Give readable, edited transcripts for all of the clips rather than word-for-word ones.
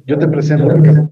Yo te presento, Ricardo.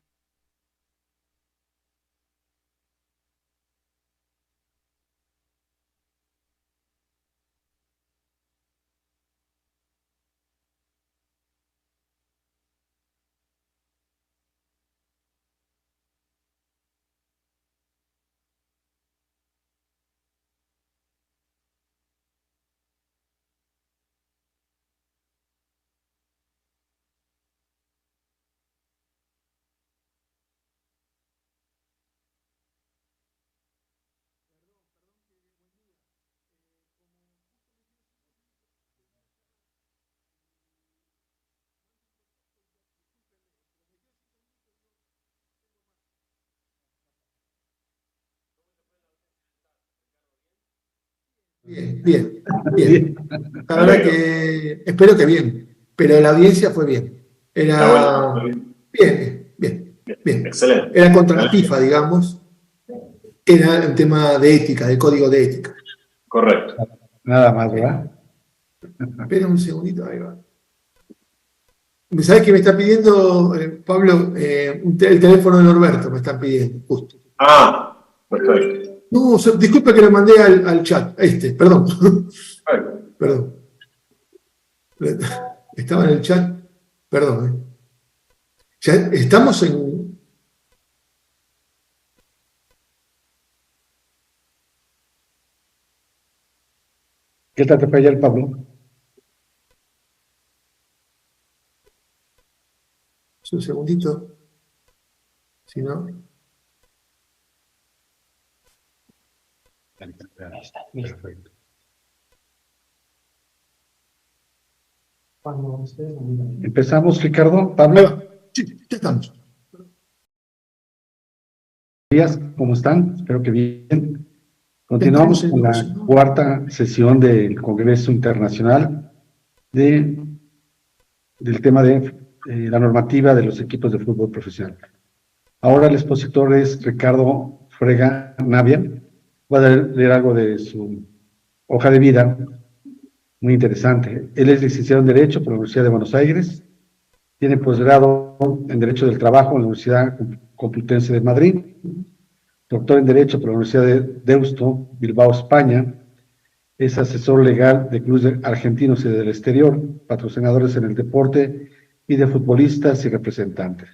Bien, bien, bien. La verdad que espero que bien, pero la audiencia fue bien. Está bueno, Era muy bien. bien, bien, bien. Excelente. Era contra la FIFA, digamos. Era un tema de ética, de código de ética. Correcto. Nada más, ¿verdad? Espera un segundito, ahí va. ¿Sabes qué me está pidiendo, Pablo? El teléfono de Norberto me están pidiendo, justo. Ah, perfecto. No, disculpe que lo mandé al chat. Perdón. Perfecto. Perdón. Estaba en el chat. Perdón. Ya estamos en. ¿Qué tal te fue ayer, Pablo? Un segundito. Si no. Perfecto. Empezamos, Ricardo. Pablo, Sí, ya estamos. días, ¿cómo están? Espero que bien. Ya estamos Continuamos en con la negocio, ¿no? cuarta sesión del Congreso Internacional de, del tema de la normativa de los equipos de fútbol profesional. Ahora el expositor es Ricardo Frega Navia. Voy a leer algo de su hoja de vida, muy interesante. Él es licenciado en Derecho por la Universidad de Buenos Aires, tiene posgrado en Derecho del Trabajo en la Universidad Complutense de Madrid, doctor en Derecho por la Universidad de Deusto, Bilbao, España, es asesor legal de clubes argentinos y del exterior, patrocinadores en el deporte y de futbolistas y representantes.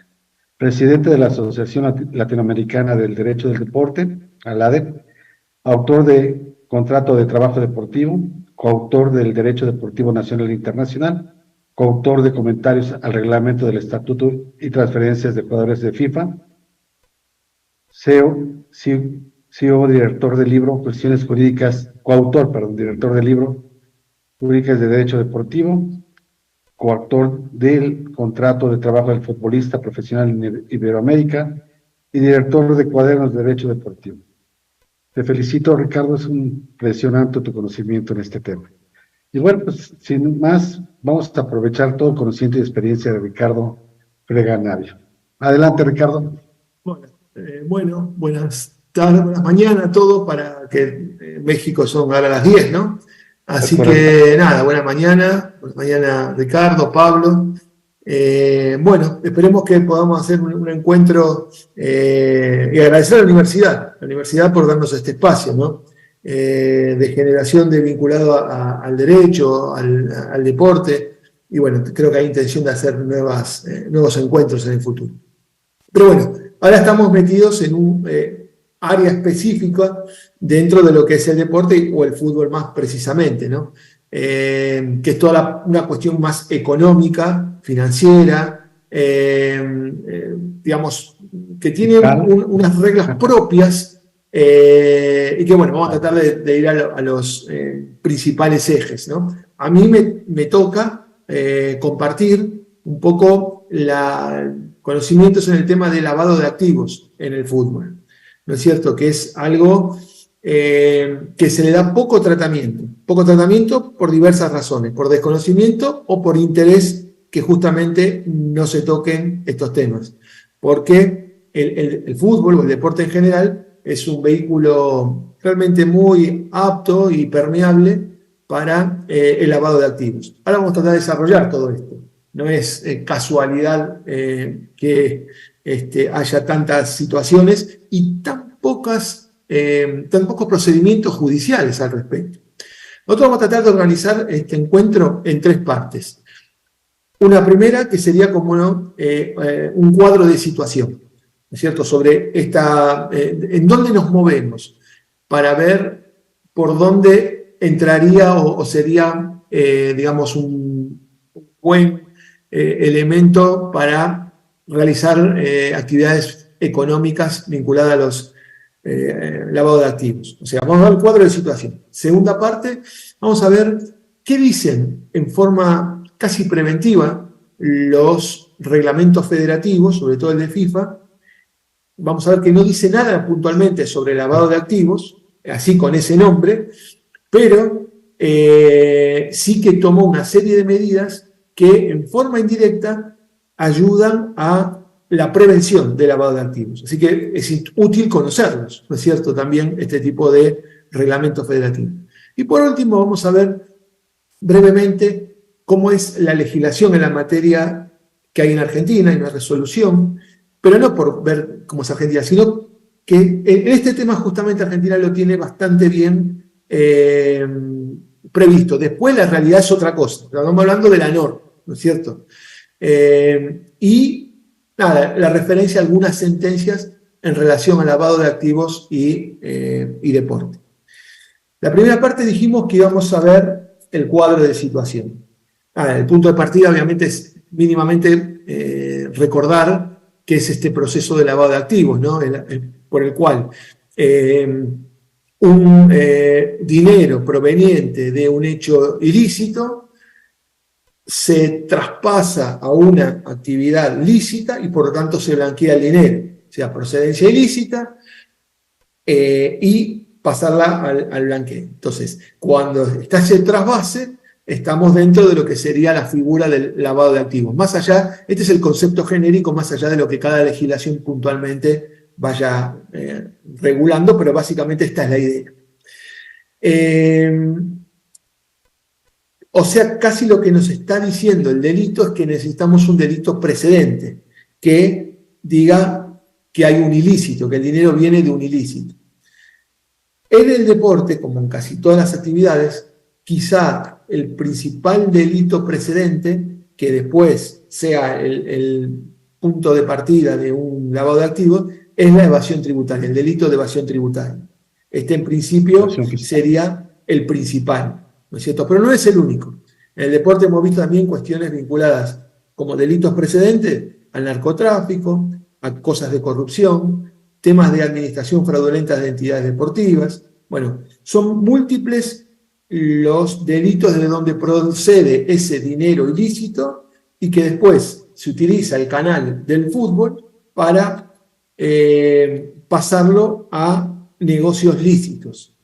Presidente de la Asociación Latinoamericana del Derecho del Deporte, ALADE, autor de Contrato de Trabajo Deportivo, coautor del Derecho Deportivo Nacional e Internacional, coautor de comentarios al reglamento del Estatuto y transferencias de jugadores de FIFA, CEO, director del libro Cuestiones Jurídicas, coautor, perdón, director del libro Jurídicas de Derecho Deportivo, coautor del Contrato de Trabajo del Futbolista Profesional en Iberoamérica y director de Cuadernos de Derecho Deportivo. Te felicito, Ricardo, es un impresionante tu conocimiento en este tema. Y bueno, pues sin más, vamos a aprovechar todo el conocimiento y experiencia de Ricardo Frega Navia. Adelante, Ricardo. Bueno, buenas tardes, buenas mañanas a todos, para que México son ahora las 10, ¿no? Es Así correcto. que nada, buena mañana Ricardo, Pablo. Bueno, esperemos que podamos hacer un encuentro y agradecer a la universidad por darnos este espacio, ¿no? De generación de vinculado al derecho, al deporte, y bueno, creo que hay intención de hacer nuevos encuentros en el futuro. Pero bueno, ahora estamos metidos en un área específica dentro de lo que es el deporte o el fútbol más precisamente, ¿no? Que es toda una cuestión más económica, financiera, digamos, que tiene unas reglas propias y que bueno, vamos a tratar de ir a los principales ejes, ¿no? A mí me toca compartir un poco conocimientos en el tema de lavado de activos en el fútbol, ¿no es cierto? Que es algo que se le da poco tratamiento por diversas razones, por desconocimiento o por interés que justamente no se toquen estos temas, porque el fútbol o el deporte en general es un vehículo realmente muy apto y permeable para el lavado de activos. Ahora vamos a tratar de desarrollar todo esto. no es casualidad que haya tantas situaciones y tan pocos procedimientos judiciales al respecto. Nosotros vamos a tratar de organizar este encuentro en 3 partes. Una primera que sería como un cuadro de situación, ¿no es cierto?, sobre en dónde nos movemos, para ver por dónde entraría o sería, digamos, un buen elemento para realizar actividades económicas vinculadas a los lavados de activos. O sea, vamos a ver el cuadro de situación. Segunda parte, vamos a ver qué dicen en forma casi preventiva los reglamentos federativos, sobre todo el de FIFA. Vamos a ver que no dice nada puntualmente sobre lavado de activos, así con ese nombre, pero sí que tomó una serie de medidas que en forma indirecta ayudan a la prevención del lavado de activos. Así que es útil conocerlos, ¿no es cierto?, también este tipo de reglamentos federativos. Y por último vamos a ver brevemente cómo es la legislación en la materia que hay en Argentina, hay una resolución, pero no por ver cómo es Argentina, sino que en este tema justamente Argentina lo tiene bastante bien previsto. Después la realidad es otra cosa, estamos hablando de la norma, ¿no es cierto? Y nada, la referencia a algunas sentencias en relación al lavado de activos y deporte. La primera parte dijimos que íbamos a ver el cuadro de situación. El punto de partida obviamente es mínimamente recordar qué es este proceso de lavado de activos, ¿no?, por el cual un dinero proveniente de un hecho ilícito se traspasa a una actividad lícita y por lo tanto se blanquea el dinero, o sea, procedencia ilícita y pasarla al blanqueo. Entonces, cuando está ese trasvase, estamos dentro de lo que sería la figura del lavado de activos. Más allá, este es el concepto genérico, más allá de lo que cada legislación puntualmente vaya regulando, pero básicamente esta es la idea. O sea, casi lo que nos está diciendo el delito es que necesitamos un delito precedente, que diga que hay un ilícito, que el dinero viene de un ilícito. En el deporte, como en casi todas las actividades, quizá el principal delito precedente, que después sea el punto de partida de un lavado de activos, es la evasión tributaria, el delito de evasión tributaria. Este en principio sería el principal, ¿no es cierto? Pero no es el único. En el deporte hemos visto también cuestiones vinculadas como delitos precedentes al narcotráfico, a cosas de corrupción, temas de administración fraudulenta de entidades deportivas. Bueno, son múltiples los delitos de donde procede ese dinero ilícito y que después se utiliza el canal del fútbol para pasarlo a negocios lícitos.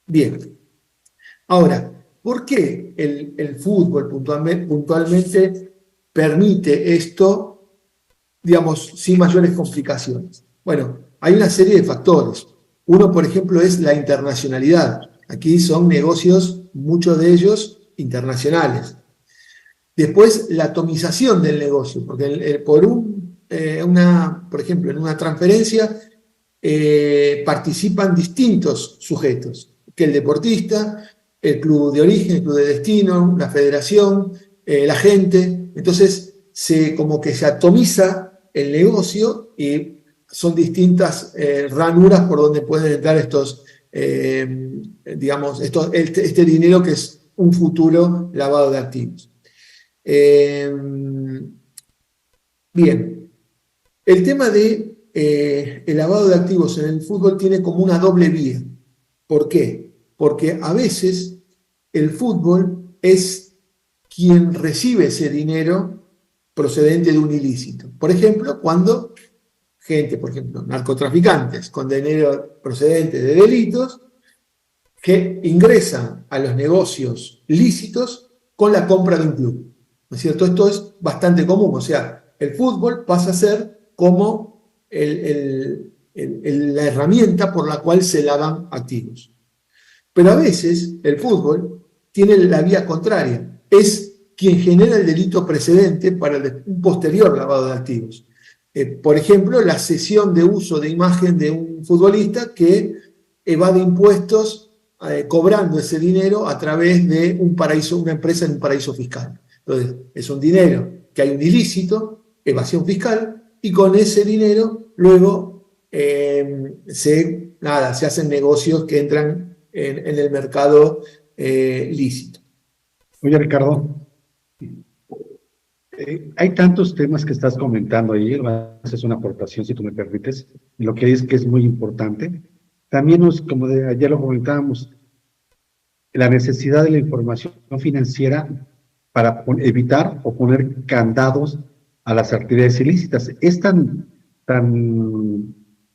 Bien. Ahora, ¿por qué el fútbol puntualmente permite esto, digamos, sin mayores complicaciones? Bueno, hay una serie de factores. Uno, por ejemplo, es la internacionalidad. Aquí son negocios, muchos de ellos, internacionales. Después, la atomización del negocio, porque por ejemplo, en una transferencia participan distintos sujetos, que el deportista, el club de origen, el club de destino, la federación, la gente. Entonces, como que se atomiza el negocio y son distintas ranuras por donde pueden entrar estos, digamos, este dinero que es un futuro lavado de activos. Bien, el tema de el lavado de activos en el fútbol tiene como una doble vía. ¿Por qué? Porque a veces el fútbol es quien recibe ese dinero procedente de un ilícito. Por ejemplo, cuando gente, por ejemplo, narcotraficantes con dinero procedente de delitos, que ingresan a los negocios lícitos con la compra de un club. ¿No es cierto? Esto es bastante común. O sea, el fútbol pasa a ser como la herramienta por la cual se lavan activos. Pero a veces el fútbol tiene la vía contraria. Es quien genera el delito precedente para un posterior lavado de activos. Por ejemplo, la cesión de uso de imagen de un futbolista que evade impuestos cobrando ese dinero a través de una empresa en un paraíso fiscal. Entonces, es un dinero que hay un ilícito, evasión fiscal, y con ese dinero luego se hacen negocios que entran en el mercado lícito. Oye, Ricardo, hay tantos temas que estás comentando ahí, es una aportación, si tú me permites, y lo que es que es muy importante. También, como ayer lo comentábamos, la necesidad de la información financiera para evitar o poner candados a las actividades ilícitas. Es tan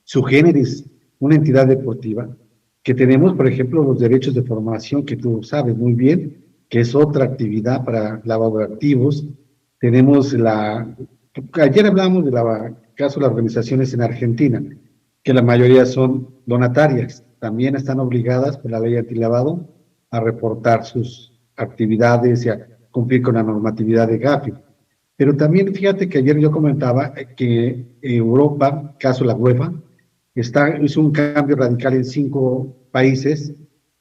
sugéneris una entidad deportiva que tenemos, por ejemplo, los derechos de formación, que tú sabes muy bien, que es otra actividad para lavado de activos. Tenemos ayer hablamos de caso de las organizaciones en Argentina, que la mayoría son donatarias, también están obligadas por la ley antilavado a reportar sus actividades y a cumplir con la normatividad de Gafi. Pero también fíjate que ayer yo comentaba que Europa, caso la UEFA, hizo un cambio radical en 5 países,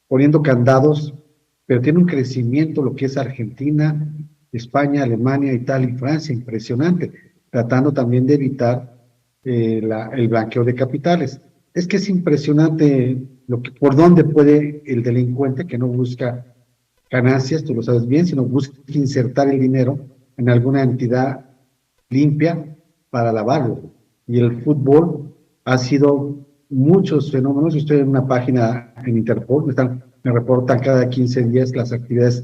poniendo candados, pero tiene un crecimiento lo que es Argentina, España, Alemania, Italia y Francia, impresionante, tratando también de evitar el blanqueo de capitales. Es que es impresionante por dónde puede el delincuente, que no busca ganancias, tú lo sabes bien, sino busca insertar el dinero en alguna entidad limpia para lavarlo. Y el fútbol ha sido muchos fenómenos. Yo estoy en una página en Interpol, me reportan cada 15 días las actividades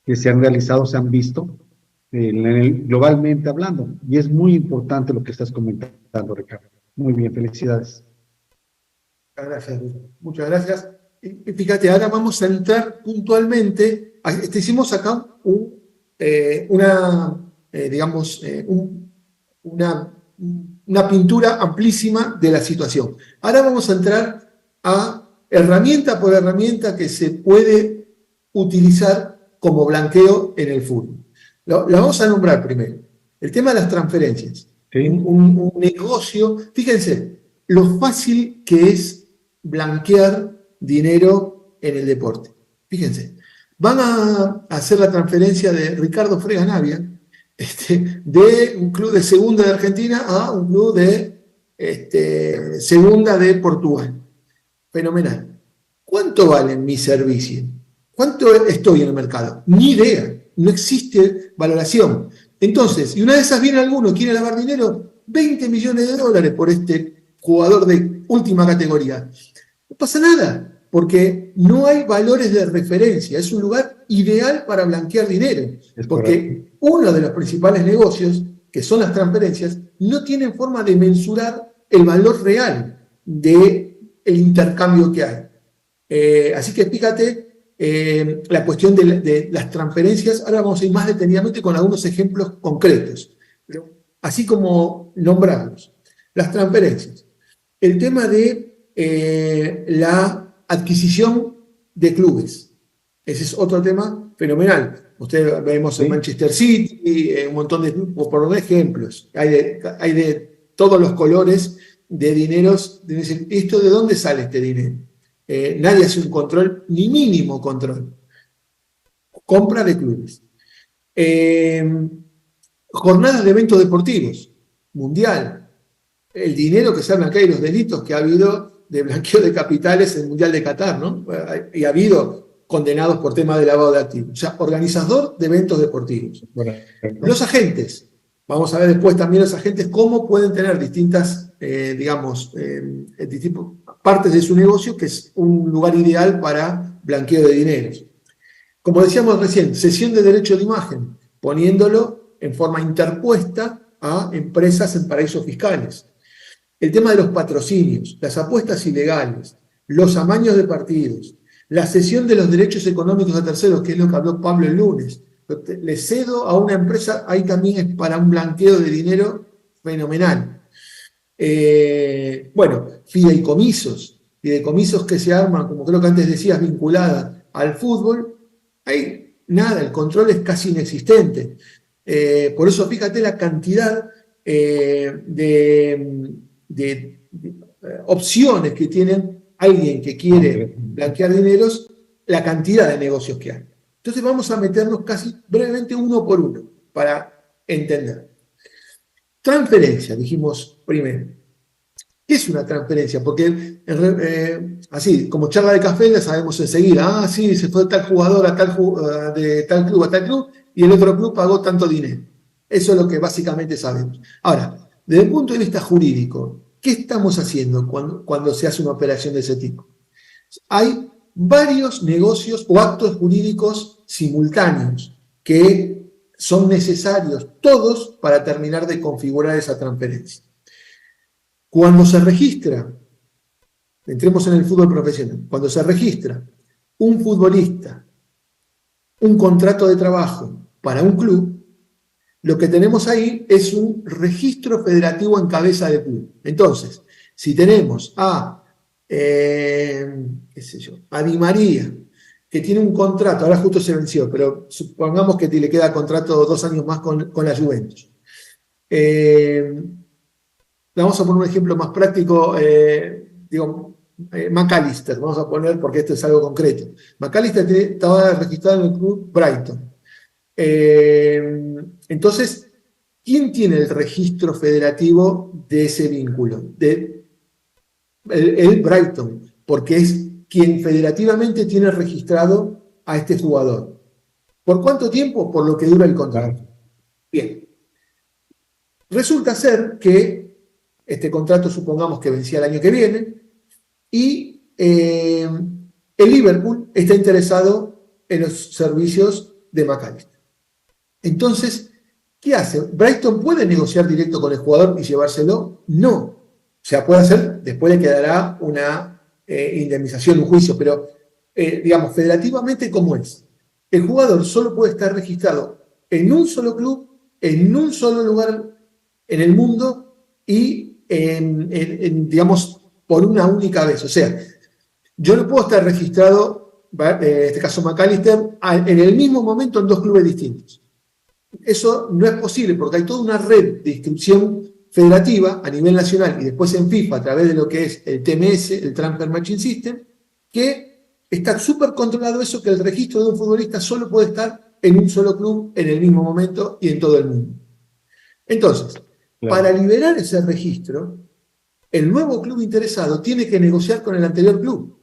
que se han realizado, se han visto, globalmente hablando. Y es muy importante lo que estás comentando, Ricardo. Muy bien, felicidades. Gracias, muchas gracias. Y fíjate, ahora vamos a entrar puntualmente. Hicimos acá una pintura amplísima de la situación. Ahora vamos a entrar a herramienta por herramienta que se puede utilizar como blanqueo en el fútbol. La vamos a nombrar primero. El tema de las transferencias. Sí. Un negocio. Fíjense lo fácil que es blanquear dinero en el deporte. Fíjense. Van a hacer la transferencia de Ricardo Frega Navia, de un club de segunda de Argentina a un club de segunda de Portugal. Fenomenal. ¿Cuánto vale mi servicio? ¿Cuánto estoy en el mercado? Ni idea. No existe valoración. Entonces, y una de esas viene alguno, quiere lavar dinero, 20 millones de dólares por este jugador de última categoría. No pasa nada, porque no hay valores de referencia. Es un lugar ideal para blanquear dinero. Porque uno de los principales negocios, que son las transferencias, no tienen forma de mensurar el valor real del intercambio que hay. Así que fíjate la cuestión de las transferencias. Ahora vamos a ir más detenidamente con algunos ejemplos concretos, pero así como nombrarlos. Las transferencias. El tema de la adquisición de clubes. Ese es otro tema fenomenal. Ustedes vemos en Manchester City, un montón de clubes, por ejemplos. Hay de todos los colores de dineros. ¿Esto de dónde sale este dinero? Nadie hace un control, ni mínimo control. Compra de clubes. Jornadas de eventos deportivos. Mundial. El dinero que se ha blanqueado y los delitos que ha habido de blanqueo de capitales en el Mundial de Qatar, ¿no? Y ha habido condenados por tema de lavado de activos. O sea, organizador de eventos deportivos. Bueno, los agentes. Vamos a ver después también los agentes cómo pueden tener distintas, partes de su negocio, que es un lugar ideal para blanqueo de dineros. Como decíamos recién, cesión de derecho de imagen, poniéndolo en forma interpuesta a empresas en paraísos fiscales. El tema de los patrocinios, las apuestas ilegales, los amaños de partidos, la cesión de los derechos económicos a terceros, que es lo que habló Pablo el lunes. Le cedo a una empresa, ahí también es para un blanqueo de dinero fenomenal. Fideicomisos que se arman, como creo que antes decías, vinculadas al fútbol. Hay nada, el control es casi inexistente. Por eso fíjate la cantidad de opciones que tienen alguien que quiere blanquear dineros, la cantidad de negocios que hay. Entonces vamos a meternos casi brevemente uno por uno para entender. Transferencia, dijimos primero. ¿Qué es una transferencia? Porque así, como charla de café, la sabemos enseguida. Sí, se fue tal jugador de tal club a tal club y el otro club pagó tanto dinero. Eso es lo que básicamente sabemos. Ahora, desde el punto de vista jurídico, ¿qué estamos haciendo cuando se hace una operación de ese tipo? Hay varios negocios o actos jurídicos simultáneos que son necesarios todos para terminar de configurar esa transferencia. Cuando se registra, entremos en el fútbol profesional, cuando se registra un futbolista, un contrato de trabajo para un club, lo que tenemos ahí es un registro federativo en cabeza de club. Entonces, si tenemos a Di María, que tiene un contrato, ahora justo se venció, pero supongamos que le queda contrato 2 años más con la Juventus. Vamos a poner un ejemplo más práctico, McAllister, vamos a poner porque esto es algo concreto. McAllister estaba registrado en el club Brighton. Entonces, ¿quién tiene el registro federativo de ese vínculo? El Brighton, porque es quien federativamente tiene registrado a este jugador. ¿Por cuánto tiempo? Por lo que dura el contrato. Bien. Resulta ser que este contrato, supongamos que vencía el año que viene, y el Liverpool está interesado en los servicios de McAllister. Entonces, ¿qué hace? ¿Brighton puede negociar directo con el jugador y llevárselo? No. O sea, puede hacer, después le quedará una indemnización, un juicio, pero federativamente, ¿cómo es? El jugador solo puede estar registrado en un solo club, en un solo lugar en el mundo y por una única vez. O sea, yo no puedo estar registrado, en este caso McAllister, en el mismo momento en 2 clubes distintos. Eso no es posible porque hay toda una red de inscripción federativa a nivel nacional y después en FIFA a través de lo que es el TMS, el Transfer Matching System, que está súper controlado eso, que el registro de un futbolista solo puede estar en un solo club en el mismo momento y en todo el mundo. Entonces, para liberar ese registro, el nuevo club interesado tiene que negociar con el anterior club.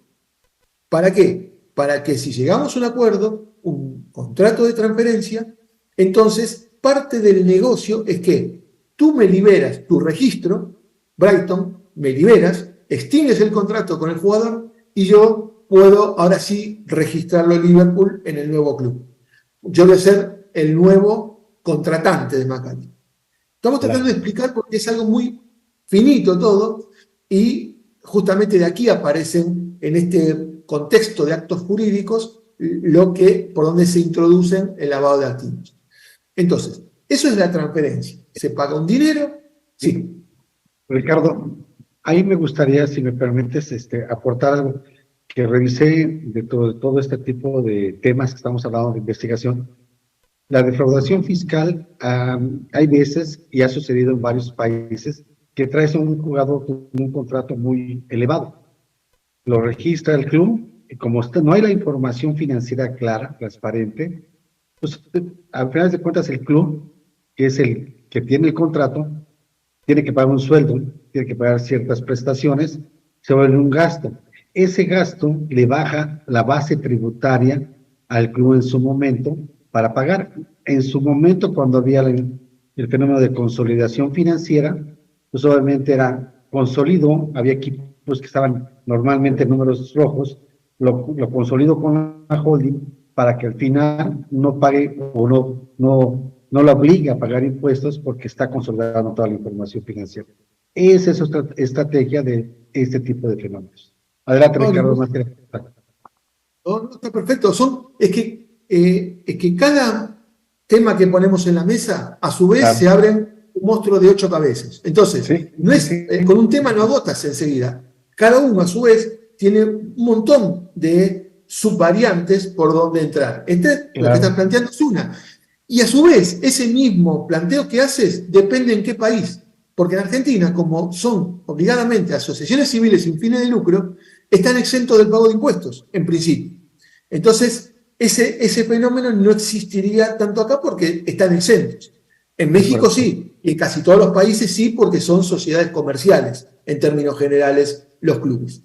¿Para qué? Para que si llegamos a un acuerdo, un contrato de transferencia, entonces parte del negocio es que tú me liberas tu registro, Brighton, me liberas, extingues el contrato con el jugador y yo puedo ahora sí registrarlo en Liverpool en el nuevo club. Yo voy a ser el nuevo contratante de McAllister. Estamos tratando de explicar porque es algo muy finito todo y justamente de aquí aparecen en este contexto de actos jurídicos por donde se introducen el lavado de activos. Entonces, eso es la transferencia. Se paga un dinero, sí. Ricardo, ahí me gustaría, si me permites, aportar algo que revisé de todo este tipo de temas que estamos hablando de investigación. La defraudación fiscal, hay veces, y ha sucedido en varios países, que traes a un jugador con un contrato muy elevado. Lo registra el club, y como no hay la información financiera clara, transparente, pues al final de cuentas el club, que es el que tiene el contrato, tiene que pagar un sueldo, tiene que pagar ciertas prestaciones, se vuelve un gasto. Ese gasto le baja la base tributaria al club en su momento para pagar. En su momento, cuando había el fenómeno de consolidación financiera, pues obviamente era consolidó, había equipos que estaban normalmente en números rojos, lo consolidó con la holding para que al final no pague o no lo obligue a pagar impuestos porque está consolidando toda la información financiera. Esa es otra estrategia de este tipo de fenómenos. Adelante, Ricardo. No, está perfecto. Es que cada tema que ponemos en la mesa, a su vez se abren un monstruo de 8 cabezas. Entonces, con un tema no agotas enseguida. Cada uno, a su vez, tiene un montón de subvariantes por donde entrar. Lo que Claro. estás planteando es una. Y a su vez, ese mismo planteo que haces depende en qué país. Porque en Argentina, como son obligadamente asociaciones civiles sin fines de lucro, están exentos del pago de impuestos, en principio. Entonces, ese fenómeno no existiría tanto acá porque están exentos. En México sí, y en casi todos los países sí, porque son sociedades comerciales, en términos generales, los clubes.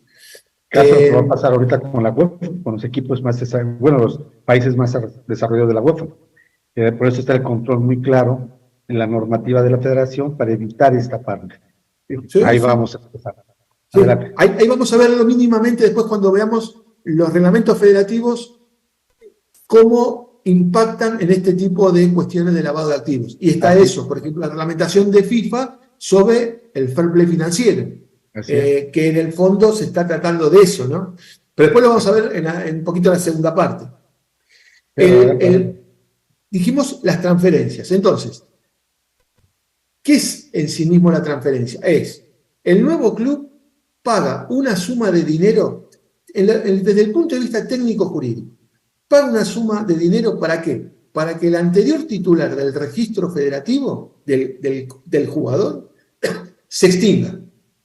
Caso que va a pasar ahorita con la UEFA, con los equipos más los países más desarrollados de la UEFA. Por eso está el control muy claro en la normativa de la federación para evitar esta parte. Sí, ahí sí. Vamos a empezar. Sí, ahí vamos a verlo mínimamente después cuando veamos los reglamentos federativos, cómo impactan en este tipo de cuestiones de lavado de activos. Y está eso, por ejemplo, la reglamentación de FIFA sobre el fair play financiero, que en el fondo se está tratando de eso, ¿no? Pero después lo vamos a ver en un poquito en la segunda parte. Dijimos las transferencias. Entonces, ¿qué es en sí mismo la transferencia? Es, el nuevo club paga una suma de dinero, desde el punto de vista técnico-jurídico, paga una suma de dinero ¿para qué? Para que el anterior titular del registro federativo del jugador se extinga.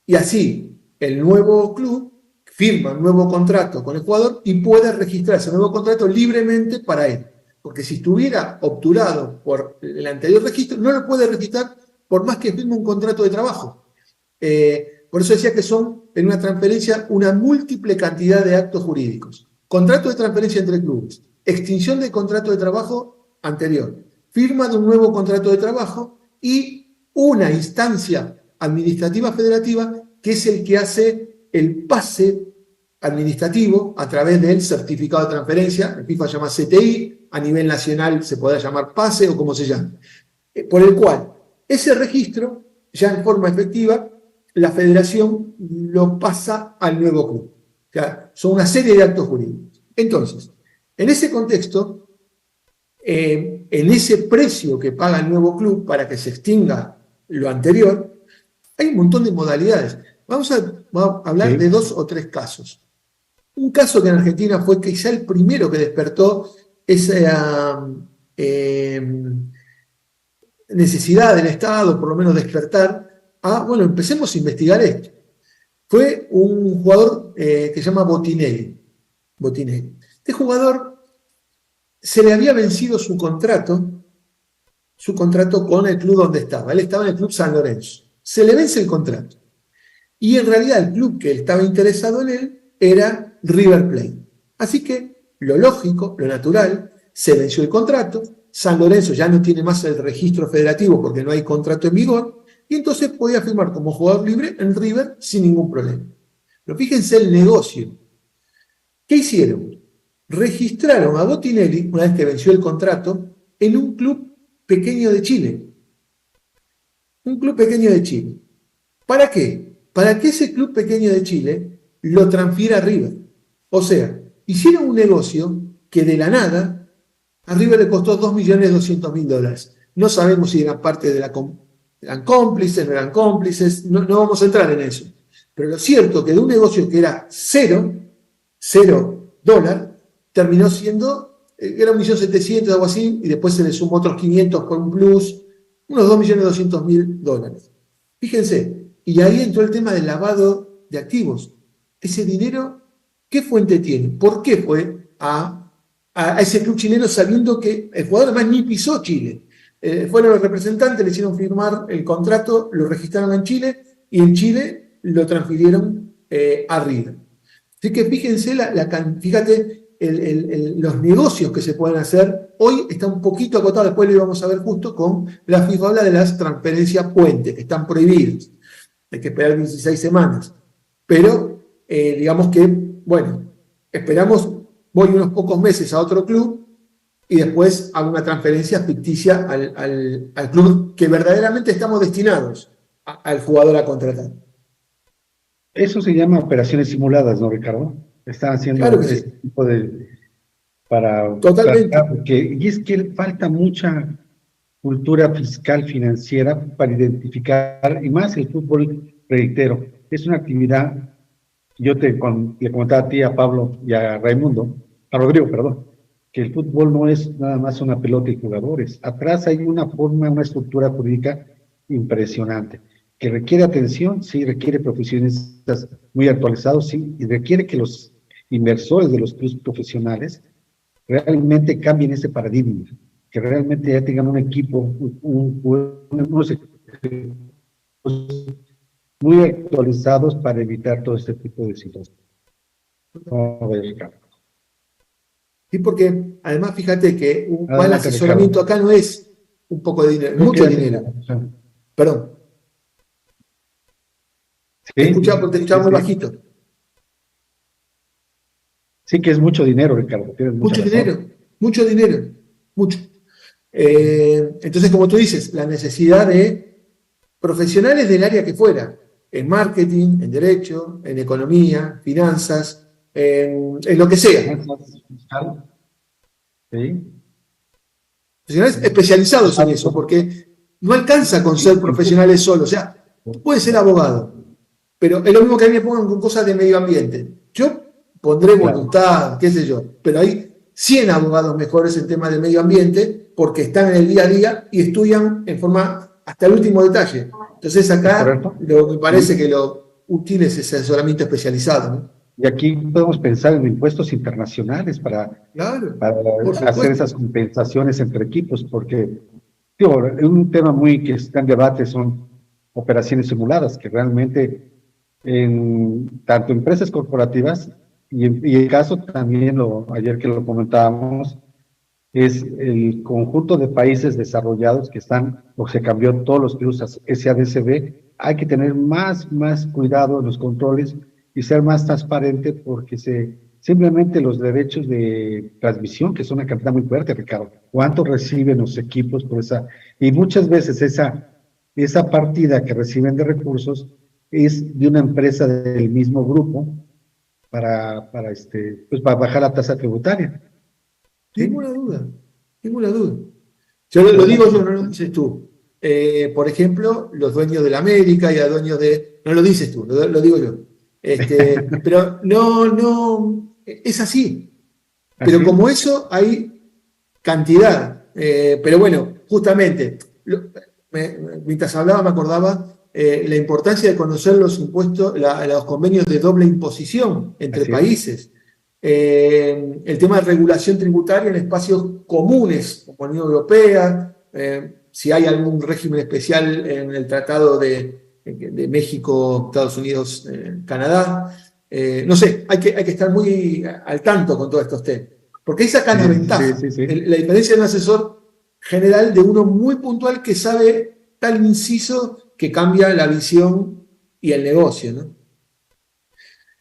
Y así el nuevo club firma un nuevo contrato con el jugador y puede registrar ese nuevo contrato libremente para él. Porque si estuviera obturado por el anterior registro, no lo puede registrar por más que firme un contrato de trabajo. Por eso decía que son en una transferencia una múltiple cantidad de actos jurídicos. Contrato de transferencia entre clubes, extinción del contrato de trabajo anterior, firma de un nuevo contrato de trabajo y una instancia administrativa federativa que es el que hace el pase administrativo a través del certificado de transferencia, el FIFA llama CTI, a nivel nacional se podrá llamar pase o como se llame, por el cual ese registro, ya en forma efectiva, la federación lo pasa al nuevo club. O sea, son una serie de actos jurídicos. Entonces, en ese contexto, en ese precio que paga el nuevo club para que se extinga lo anterior, hay un montón de modalidades. Vamos a hablar de 2 o 3 casos. Un caso que en Argentina fue quizá el primero que despertó esa necesidad del Estado, por lo menos despertar, bueno, empecemos a investigar esto. Fue un jugador que se llama Botinelli. Este jugador se le había vencido su contrato con el club donde estaba. Él estaba en el club San Lorenzo. Se le vence el contrato. Y en realidad el club que estaba interesado en él era River Plate. Así que lo lógico, lo natural, se venció el contrato. San Lorenzo ya no tiene más el registro federativo porque no hay contrato en vigor. Y entonces podía firmar como jugador libre en River sin ningún problema. Pero fíjense el negocio. ¿Qué hicieron? Registraron a Botinelli, una vez que venció el contrato, en un club pequeño de Chile. Un club pequeño de Chile. ¿Para qué? Para que ese club pequeño de Chile lo transfiera a River. O sea, hicieron un negocio que de la nada a River le costó $2.200.000. No sabemos si eran parte de eran cómplices, no eran cómplices, no vamos a entrar en eso. Pero lo cierto es que de un negocio que era $0, terminó siendo, era $1.700.000, algo así, y después se le sumó otros 500 por un plus, unos $2.200.000. Fíjense, y ahí entró el tema del lavado de activos. Ese dinero, ¿qué fuente tiene? ¿Por qué fue a ese club chileno sabiendo que el jugador además ni pisó Chile? Fueron los representantes, le hicieron firmar el contrato, lo registraron en Chile y en Chile lo transfirieron a River. Así que fíjense, fíjate los negocios que se pueden hacer. Hoy está un poquito acotado, después lo íbamos a ver justo con la FIFA, habla de las transferencias puente, que están prohibidas. Hay que esperar 16 semanas. Pero digamos que, bueno, esperamos, voy unos pocos meses a otro club y después hago una transferencia ficticia al club que verdaderamente estamos destinados al jugador a contratar. Eso se llama operaciones simuladas, ¿no, Ricardo? Están haciendo Claro que este sí. tipo para Totalmente. y es que falta mucha cultura fiscal financiera para identificar, y más el fútbol, reitero, es una actividad le comentaba a ti, a Pablo y a Rodrigo, perdón, que el fútbol no es nada más una pelota y jugadores. Atrás hay una forma, una estructura jurídica impresionante, que requiere atención, sí, requiere profesionistas muy actualizados, sí, y requiere que los inversores de los clubes profesionales realmente cambien ese paradigma, que realmente ya tengan un equipo, unos equipos muy actualizados para evitar todo este tipo de situaciones. No, Ricardo. Sí, porque además fíjate que un mal Adelante, asesoramiento Ricardo. acá no es un poco de dinero, No mucho queda dinero. ninguna. Perdón, te Sí, escuchaba muy bajito. Sí que es mucho dinero, Ricardo, tienes mucha razón. Mucho dinero, mucho. Entonces, como tú dices, la necesidad de profesionales del área que fuera, en marketing, en derecho, en economía, finanzas, en lo que sea. Sí. Profesionales especializados en eso, porque no alcanza con ser profesionales solos. O sea, tú puedes ser abogado, pero es lo mismo que a mí me pongan con cosas de medio ambiente. Yo pondré voluntad, qué sé yo, pero hay 100 abogados mejores en temas de medio ambiente porque están en el día a día y estudian en forma hasta el último detalle. Entonces acá me parece que lo útil es ese asesoramiento especializado, ¿no? Y aquí podemos pensar en impuestos internacionales para hacer esas compensaciones entre equipos, porque digo, un tema muy que está en debate son operaciones simuladas, que realmente tanto empresas corporativas y el caso también, ayer que lo comentábamos, es el conjunto de países desarrollados que están, o se cambió todos los clubes a SADCB, hay que tener más cuidado en los controles y ser más transparente porque simplemente los derechos de transmisión, que es una cantidad muy fuerte, Ricardo, cuánto reciben los equipos por esa, y muchas veces esa partida que reciben de recursos es de una empresa del mismo grupo para bajar la tasa tributaria. ¿Sí? Ninguna duda, ninguna duda. Yo lo digo yo, no lo dices tú. Por ejemplo, los dueños de la América y a dueños de... No lo dices tú, lo digo yo. Pero no, es así. Pero ¿Así? como eso hay cantidad. Pero bueno, justamente, mientras hablaba me acordaba la importancia de conocer los impuestos, los convenios de doble imposición entre países. El tema de regulación tributaria en espacios comunes, como la Unión Europea, si hay algún régimen especial en el Tratado de México, Estados Unidos, Canadá. No sé, hay que estar muy al tanto con todos estos temas. Porque ahí sacan la ventaja. La diferencia de un asesor general de uno muy puntual que sabe tal inciso que cambia la visión y el negocio, ¿no?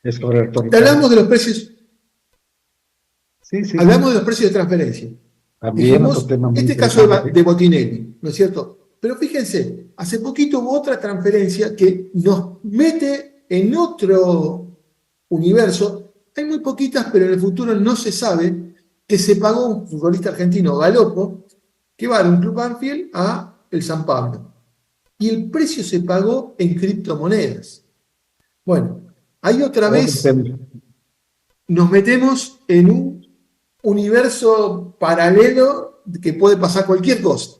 Es correcto. Hablamos de los precios. Hablamos de los precios de transferencia. También dijimos, este caso de Botinelli, ¿no es cierto? Pero fíjense, hace poquito hubo otra transferencia que nos mete en otro universo. Hay muy poquitas, pero en el futuro no se sabe, que se pagó un futbolista argentino, Galopo, que va de un club Banfield a el San Pablo. Y el precio se pagó en criptomonedas. Bueno, ahí otra vez nos metemos en un universo paralelo que puede pasar cualquier cosa.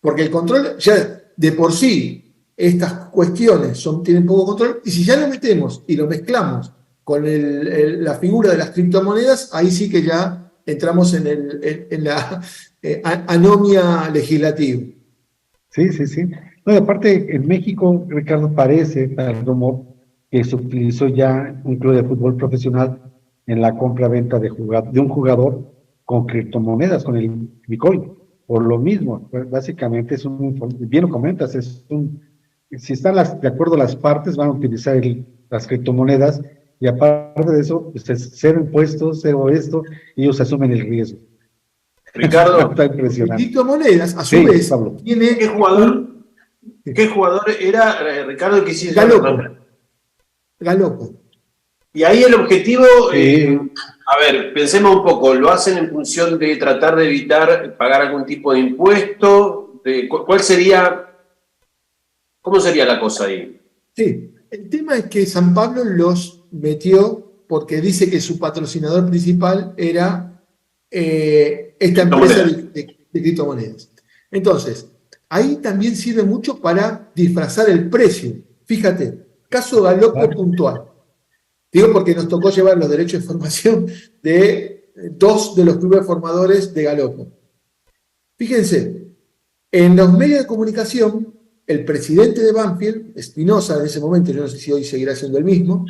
Porque el control, ya de por sí, estas cuestiones tienen poco control, y si ya lo metemos y lo mezclamos con la figura de las criptomonedas, ahí sí que ya entramos en la anomia legislativa. Sí. No, y aparte, en México, Ricardo, parece, tal rumor, que se utilizó ya un club de fútbol profesional en la compra-venta de un jugador con criptomonedas, con el Bitcoin. Por lo mismo, pues, básicamente bien lo comentas, si están de acuerdo las partes, van a utilizar las criptomonedas, y aparte de eso, pues es cero impuestos, cero esto, y ellos asumen el riesgo. Ricardo, está impresionante. Criptomonedas, a su vez, Pablo. tiene... ¿Qué jugador era, Ricardo, que hiciste? Galopo. Y ahí el objetivo, a ver, pensemos un poco, ¿lo hacen en función de tratar de evitar pagar algún tipo de impuesto? ¿Cómo sería la cosa ahí? Sí, el tema es que San Pablo los metió porque dice que su patrocinador principal era esta empresa de criptomonedas. Entonces, ahí también sirve mucho para disfrazar el precio. Fíjate, caso Galopo puntual. Digo porque nos tocó llevar los derechos de formación de 2 de los clubes formadores de Galopo. Fíjense, en los medios de comunicación, el presidente de Banfield, Espinosa, en ese momento, yo no sé si hoy seguirá siendo el mismo,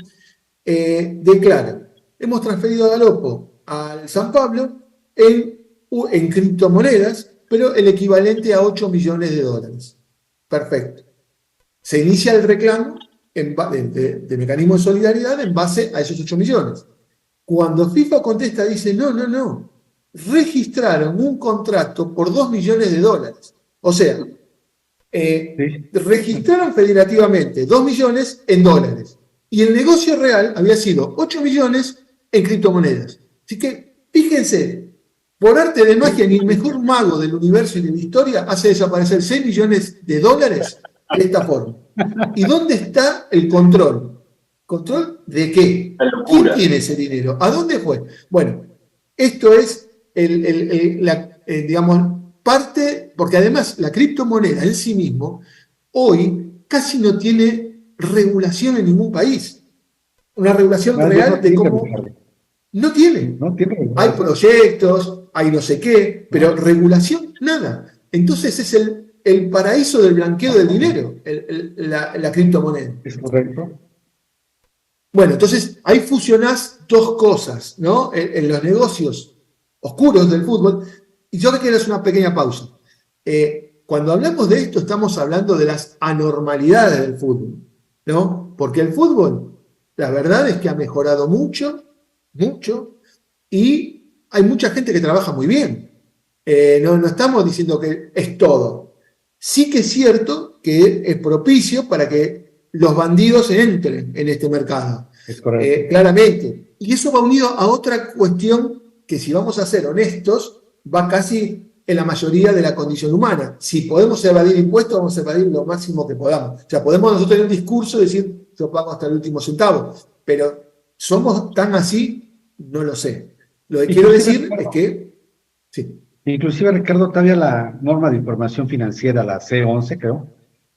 declara: hemos transferido a Galopo al San Pablo en criptomonedas, pero el equivalente a 8 millones de dólares. Perfecto. Se inicia el reclamo de mecanismo de solidaridad en base a esos 8 millones. Cuando FIFA contesta, dice: no, registraron un contrato por 2 millones de dólares. O sea, registraron federativamente 2 millones en dólares. Y el negocio real había sido 8 millones en criptomonedas. Así que, fíjense, por arte de magia, ni el mejor mago del universo y de la historia hace desaparecer 6 millones de dólares de esta forma. ¿Y dónde está el control? ¿Control de qué? ¿Quién tiene ese dinero? ¿A dónde fue? Bueno, esto es digamos, parte, porque además la criptomoneda en sí mismo hoy casi no tiene regulación en ningún país. Una regulación real de cómo... No tiene. Hay proyectos, hay no sé qué, pero regulación, nada. Entonces es el paraíso del blanqueo del dinero, la criptomoneda. ¿Es correcto? Bueno, entonces ahí fusionás dos cosas, ¿no? En los negocios oscuros del fútbol. Y yo quiero hacer una pequeña pausa. Cuando hablamos de esto, estamos hablando de las anormalidades del fútbol, ¿no? Porque el fútbol, la verdad es que ha mejorado mucho, y hay mucha gente que trabaja muy bien. No estamos diciendo que es todo. Sí que es cierto que es propicio para que los bandidos entren en este mercado. Es correcto. Claramente. Y eso va unido a otra cuestión que, si vamos a ser honestos, va casi en la mayoría de la condición humana. Si podemos evadir impuestos, vamos a evadir lo máximo que podamos. O sea, podemos nosotros tener un discurso y decir: yo pago hasta el último centavo. Pero ¿somos tan así? No lo sé. Lo que quiero decir es que... Sí. Inclusive, Ricardo, todavía la norma de información financiera, la C11, creo,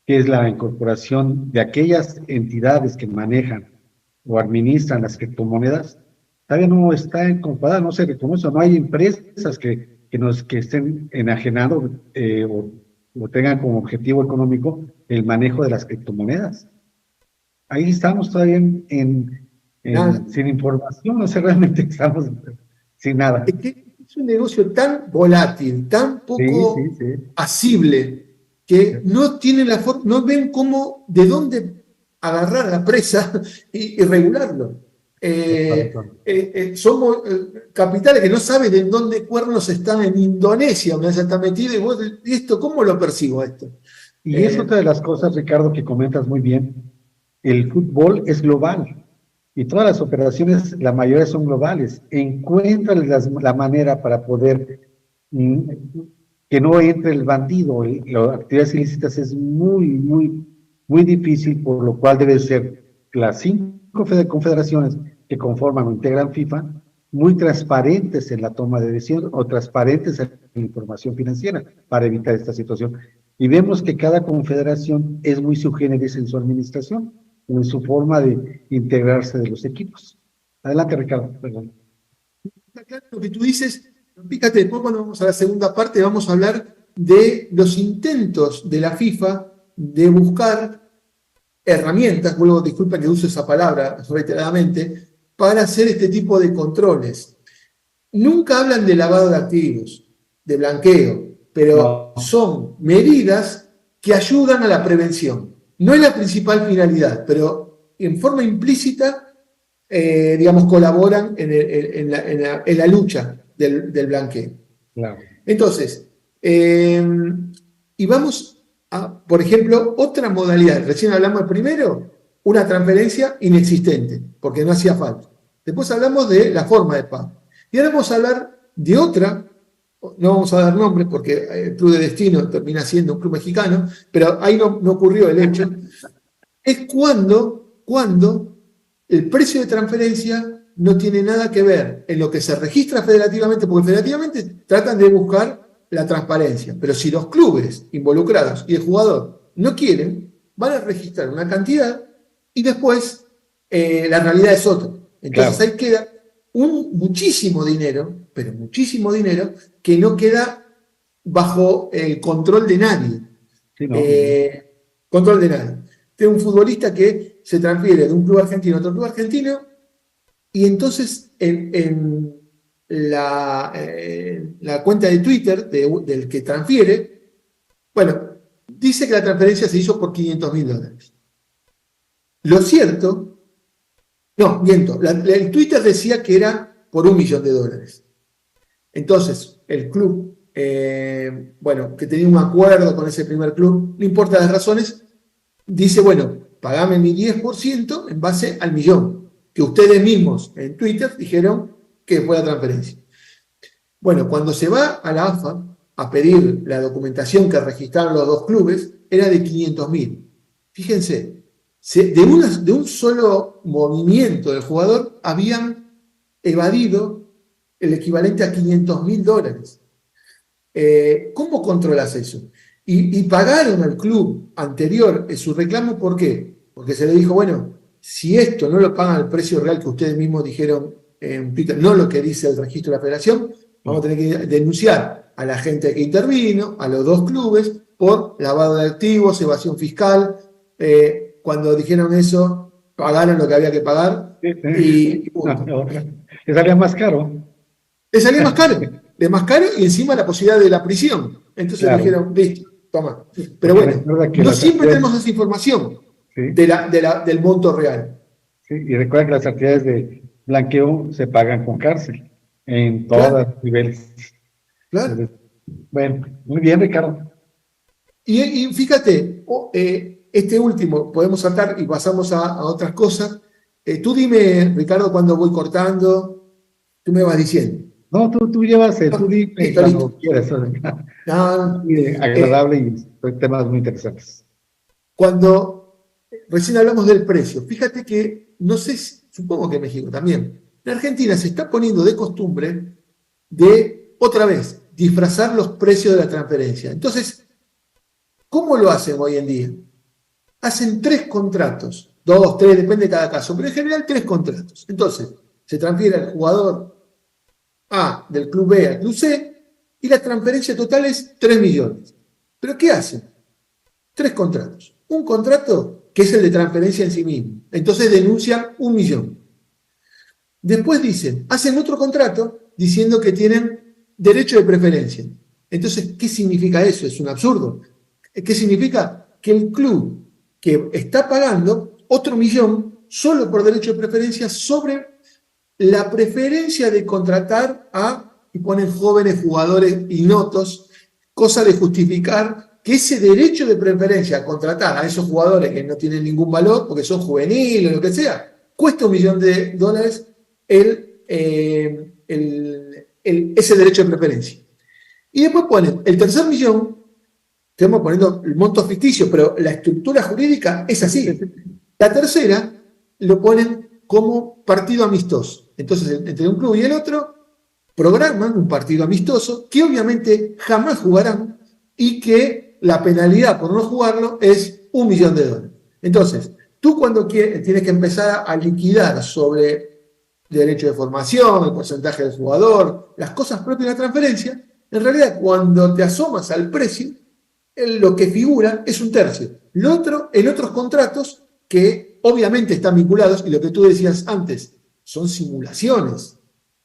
que es la incorporación de aquellas entidades que manejan o administran las criptomonedas, todavía no está incorporada, no se reconoce, no hay empresas que estén enajenando o tengan como objetivo económico el manejo de las criptomonedas. Ahí estamos todavía sin información, no sé, realmente estamos sin nada. Es un negocio tan volátil, tan poco asible, que no tienen la forma, no ven cómo, de dónde agarrar a la presa y regularlo. Somos capitales que no saben en dónde cuernos están en Indonesia, donde se está metido, y esto, ¿cómo lo percibo esto? Y es otra de las cosas, Ricardo, que comentas muy bien. El fútbol es global y todas las operaciones, la mayoría son globales. Encuentran la manera para poder que no entre el bandido. Las actividades ilícitas es muy difícil, por lo cual debe ser las 5 confederaciones que conforman o integran FIFA muy transparentes en la toma de decisiones o transparentes en la información financiera para evitar esta situación. Y vemos que cada confederación es muy sui generis en su administración, en su forma de integrarse de los equipos. Adelante, Ricardo. Perdón. Está claro lo que tú dices. Fíjate, después cuando vamos a la segunda parte vamos a hablar de los intentos de la FIFA de buscar herramientas, disculpa que use esa palabra reiteradamente, para hacer este tipo de controles. Nunca hablan de lavado de activos, de blanqueo, pero son medidas que ayudan a la prevención. No es la principal finalidad, pero en forma implícita, digamos, colaboran en la lucha del blanqueo. Claro. Entonces, y vamos a, por ejemplo, otra modalidad. Recién hablamos primero, una transferencia inexistente, porque no hacía falta. Después hablamos de la forma de pago. Y ahora vamos a hablar de otra, no vamos a dar nombres porque el Club de Destino termina siendo un club mexicano, pero ahí no ocurrió el hecho. Es cuando cuando el precio de transferencia no tiene nada que ver en lo que se registra federativamente, porque federativamente tratan de buscar la transparencia, pero si los clubes involucrados y el jugador no quieren, van a registrar una cantidad y después la realidad es otra. Entonces claro, ahí queda muchísimo dinero, pero muchísimo dinero, que no queda bajo el control de nadie. Sí, no. Control de nadie. Tengo un futbolista que se transfiere de un club argentino a otro club argentino y entonces en la cuenta de Twitter del que transfiere, bueno, dice que la transferencia se hizo por $500.000. Lo cierto, no, miento, el Twitter decía que era por $1 millón. Entonces, el club, bueno, que tenía un acuerdo con ese primer club, no importa las razones, dice, bueno, pagame mi 10% en base al millón, que ustedes mismos en Twitter dijeron que fue la transferencia. Bueno, cuando se va a la AFA a pedir la documentación que registraron los dos clubes, era de 500.000. Fíjense, de un solo movimiento del jugador habían evadido el equivalente a $500.000. ¿Cómo controlas eso? Y pagaron al club anterior su reclamo, ¿por qué? Porque se le dijo, bueno, si esto no lo pagan al precio real que ustedes mismos dijeron en Twitter, no lo que dice el registro de la federación, vamos a tener que denunciar a la gente que intervino, a los dos clubes, por lavado de activos, evasión fiscal. Cuando dijeron eso, pagaron lo que había que pagar. Y no, le salía más caro. Le salía más caro. Le más caro y encima la posibilidad de la prisión. Entonces claro, dijeron, listo, toma. Pero bueno, no siempre tenemos esa información, ¿sí?, del monto real. Sí, y recuerden que las actividades de blanqueo se pagan con cárcel en todos claro, los niveles. Claro. Entonces, bueno, muy bien, Ricardo. Y fíjate, este último, podemos saltar y pasamos a otras cosas. Tú dime, Ricardo, cuando voy cortando, tú me vas diciendo. No, tú llevas, tú dime cuando quieras. Agradable y temas muy interesantes. Cuando recién hablamos del precio, fíjate que, no sé, supongo que en México también, en Argentina se está poniendo de costumbre de, otra vez, disfrazar los precios de la transferencia. Entonces, ¿cómo lo hacen hoy en día? Hacen 3 contratos, 2, 3, depende de cada caso, pero en general 3 contratos. Entonces, se transfiere al jugador A del club B al club C y la transferencia total es 3 millones. ¿Pero qué hacen? 3 contratos. Un contrato que es el de transferencia en sí mismo. Entonces denuncian 1 millón. Después hacen otro contrato diciendo que tienen derecho de preferencia. Entonces, ¿qué significa eso? Es un absurdo. ¿Qué significa? Que el club que está pagando otro millón solo por derecho de preferencia sobre la preferencia de contratar y ponen jóvenes jugadores ignotos, cosa de justificar que ese derecho de preferencia a contratar a esos jugadores que no tienen ningún valor, porque son juveniles o lo que sea, cuesta $1 millón ese derecho de preferencia. Y después ponen el tercer millón, estamos poniendo el monto ficticio, pero la estructura jurídica es así. La tercera lo ponen como partido amistoso. Entonces, entre un club y el otro, programan un partido amistoso que obviamente jamás jugarán y que la penalidad por no jugarlo es $1 millón. Entonces, tú cuando tienes que empezar a liquidar sobre derecho de formación, el porcentaje del jugador, las cosas propias de la transferencia, en realidad cuando te asomas al precio, lo que figura es 1/3. Lo otro, en otros contratos que obviamente están vinculados, y lo que tú decías antes, son simulaciones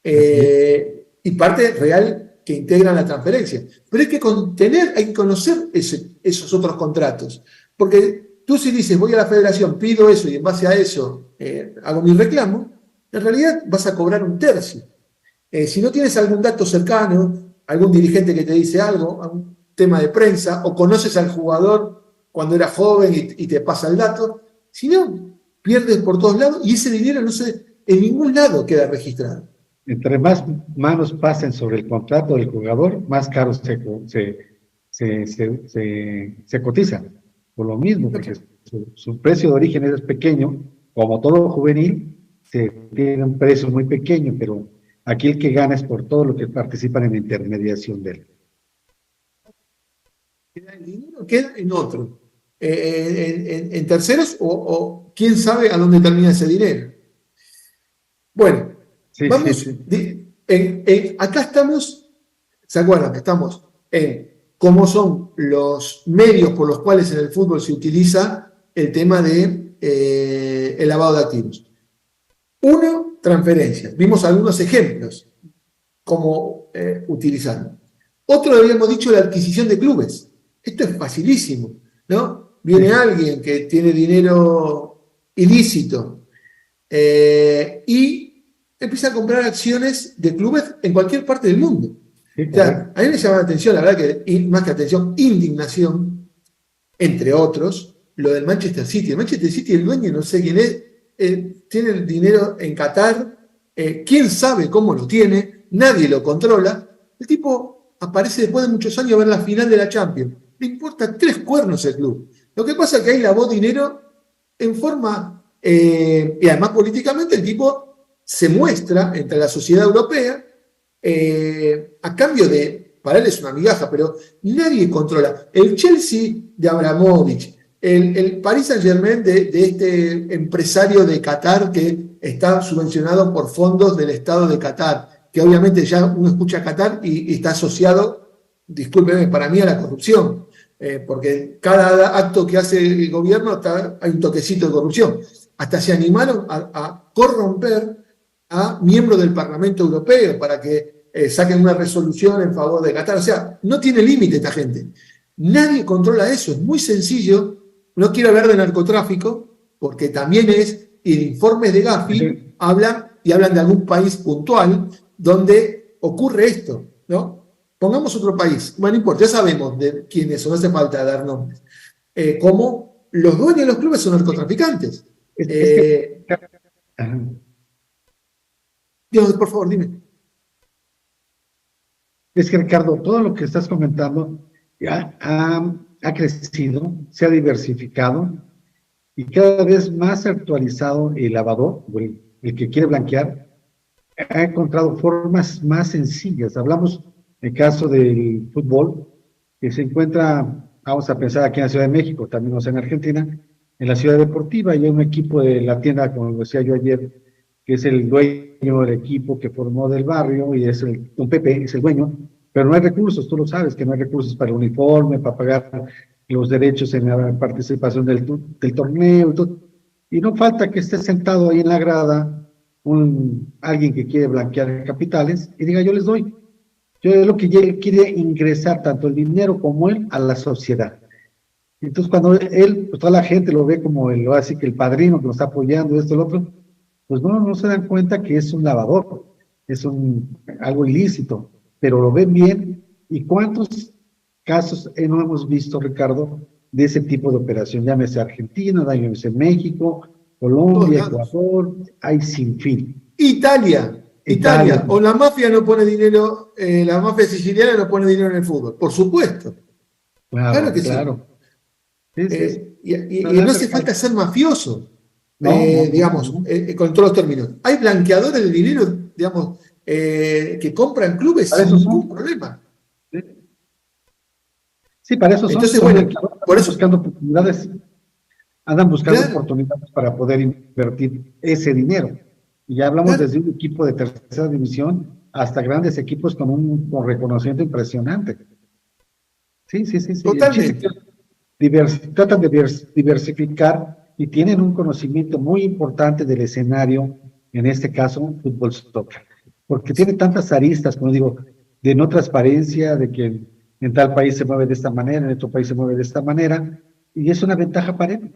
y parte real que integran la transferencia. Pero hay que conocer esos otros contratos. Porque tú si dices, voy a la federación, pido eso y en base a eso hago mi reclamo, en realidad vas a cobrar 1/3. Si no tienes algún dato cercano, algún dirigente que te dice algo, algún tema de prensa, o conoces al jugador cuando era joven y te pasa el dato, si no, pierdes por todos lados y ese dinero en ningún lado queda registrado. Entre más manos pasen sobre el contrato del jugador, más caro se cotiza. Por lo mismo, porque su precio de origen es pequeño como todo juvenil, se tiene un precio muy pequeño, pero aquí el que gana es por todo lo que participan en la intermediación de él. El dinero queda en otro, en terceros, o quién sabe a dónde termina ese dinero. Bueno, Sí, vamos, sí, sí. acá estamos, ¿se acuerdan? Que estamos en cómo son los medios por los cuales en el fútbol se utiliza el tema de el lavado de activos. Uno, transferencias. Vimos algunos ejemplos cómo utilizarlo. Otro, habíamos dicho, la adquisición de clubes. Esto es facilísimo, ¿no? Viene alguien que tiene dinero ilícito y empieza a comprar acciones de clubes en cualquier parte del mundo. Sí, O sea, a mí me llama la atención, la verdad que más que atención, indignación, entre otros, lo del Manchester City. El Manchester City, el dueño, no sé quién es, tiene el dinero en Qatar, quién sabe cómo lo tiene, nadie lo controla. El tipo aparece después de muchos años a ver la final de la Champions. Le importa 3 cuernos el club. Lo que pasa es que ahí lavó dinero en forma, y además políticamente el tipo se muestra entre la sociedad europea a cambio de, para él es una migaja, pero nadie controla. El Chelsea de Abramovich, el Paris Saint-Germain de este empresario de Qatar que está subvencionado por fondos del Estado de Qatar, que obviamente ya uno escucha Qatar y está asociado, discúlpeme, para mí a la corrupción, porque cada acto que hace el gobierno hay un toquecito de corrupción. Hasta se animaron a corromper a miembros del Parlamento Europeo para que saquen una resolución en favor de Qatar. O sea, no tiene límite esta gente. Nadie controla eso, es muy sencillo. No quiero hablar de narcotráfico, porque también y informes de Gafi hablan de algún país puntual donde ocurre esto, ¿no? Pongamos otro país, bueno, no importa, ya sabemos de quiénes son, no hace falta dar nombres. Como los dueños de los clubes son narcotraficantes. Dios, por favor, dime. Es que, Ricardo, todo lo que estás comentando ya ha crecido, se ha diversificado y cada vez más actualizado el lavador, el que quiere blanquear, ha encontrado formas más sencillas. Hablamos en el caso del fútbol, que se encuentra, vamos a pensar aquí en la Ciudad de México, también o sea, en Argentina, en la Ciudad Deportiva, y hay un equipo de la tienda, como lo decía yo ayer, que es el dueño del equipo que formó del barrio, y es don Pepe, es el dueño, pero no hay recursos, tú lo sabes, que no hay recursos para el uniforme, para pagar los derechos en la participación del torneo, y no falta que esté sentado ahí en la grada alguien que quiere blanquear capitales y diga, yo les doy. Yo es lo que él quiere ingresar, tanto el dinero como él, a la sociedad. Entonces, cuando él, pues toda la gente lo ve como así que el padrino que lo está apoyando, esto, el otro, pues no se dan cuenta que es un lavador, es algo ilícito, pero lo ven bien. ¿Y cuántos casos no hemos visto, Ricardo, de ese tipo de operación? Llámese Argentina, llámese México, Colombia, Ecuador, hay sin fin. Italia. O la mafia no pone dinero, la mafia siciliana no pone dinero en el fútbol, por supuesto. Claro que claro. Sí. Y no hace falta ser mafioso, digamos, con todos los términos. Hay blanqueadores de dinero, digamos, que compran clubes sin ningún problema. Sí, para eso entonces, son bueno, por eso buscando oportunidades, andan buscando oportunidades para poder invertir ese dinero. Y ya hablamos desde un equipo de tercera división hasta grandes equipos con un reconocimiento impresionante. Sí. Totalmente. Tratan de diversificar y tienen un conocimiento muy importante del escenario, en este caso, fútbol soccer. Porque tiene tantas aristas, como digo, de no transparencia, de que en tal país se mueve de esta manera, en otro país se mueve de esta manera, y es una ventaja para él.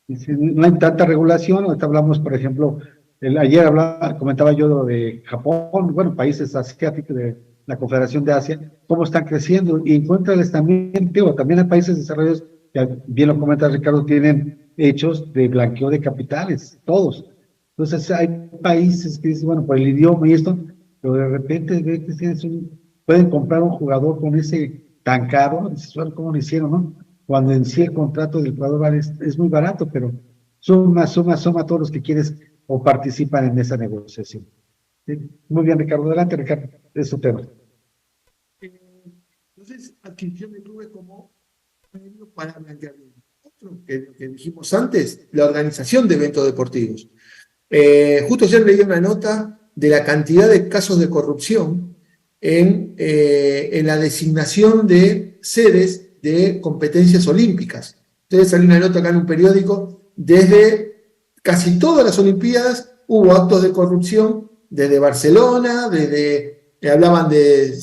No hay tanta regulación. Ahorita hablamos, por ejemplo, ayer comentaba yo lo de Japón, bueno, países asiáticos de la Confederación de Asia, cómo están creciendo, y encuéntrales también, también hay países desarrollados, que bien lo comenta Ricardo, tienen hechos de blanqueo de capitales, todos. Entonces hay países que dicen, bueno, por el idioma y esto, pero de repente pueden comprar un jugador con ese tan caro, ¿cómo lo hicieron, no? Cuando en sí el contrato del jugador es muy barato, pero suma a todos los que quieres o participan en esa negociación. ¿Sí? Muy bien, Ricardo, adelante, Ricardo, es su tema. Entonces, adquisición de clubes como medio para blanqueamiento. Otro que dijimos antes, la organización de eventos deportivos. Justo ayer leí una nota de la cantidad de casos de corrupción en la designación de sedes de competencias olímpicas. Entonces salió una nota acá en un periódico, desde casi todas las Olimpiadas hubo actos de corrupción, desde Barcelona, hablaban de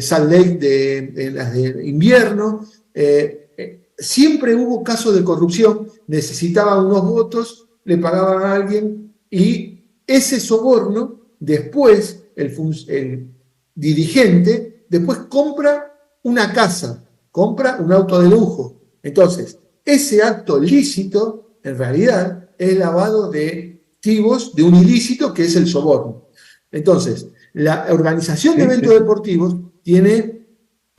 Salt Lake, de las de invierno, siempre hubo casos de corrupción, necesitaban unos votos, le pagaban a alguien y ese soborno, después el dirigente, después compra una casa, compra un auto de lujo. Entonces, ese acto lícito, en realidad, es lavado de activos de un ilícito que es el soborno. Entonces, la organización de eventos deportivos tiene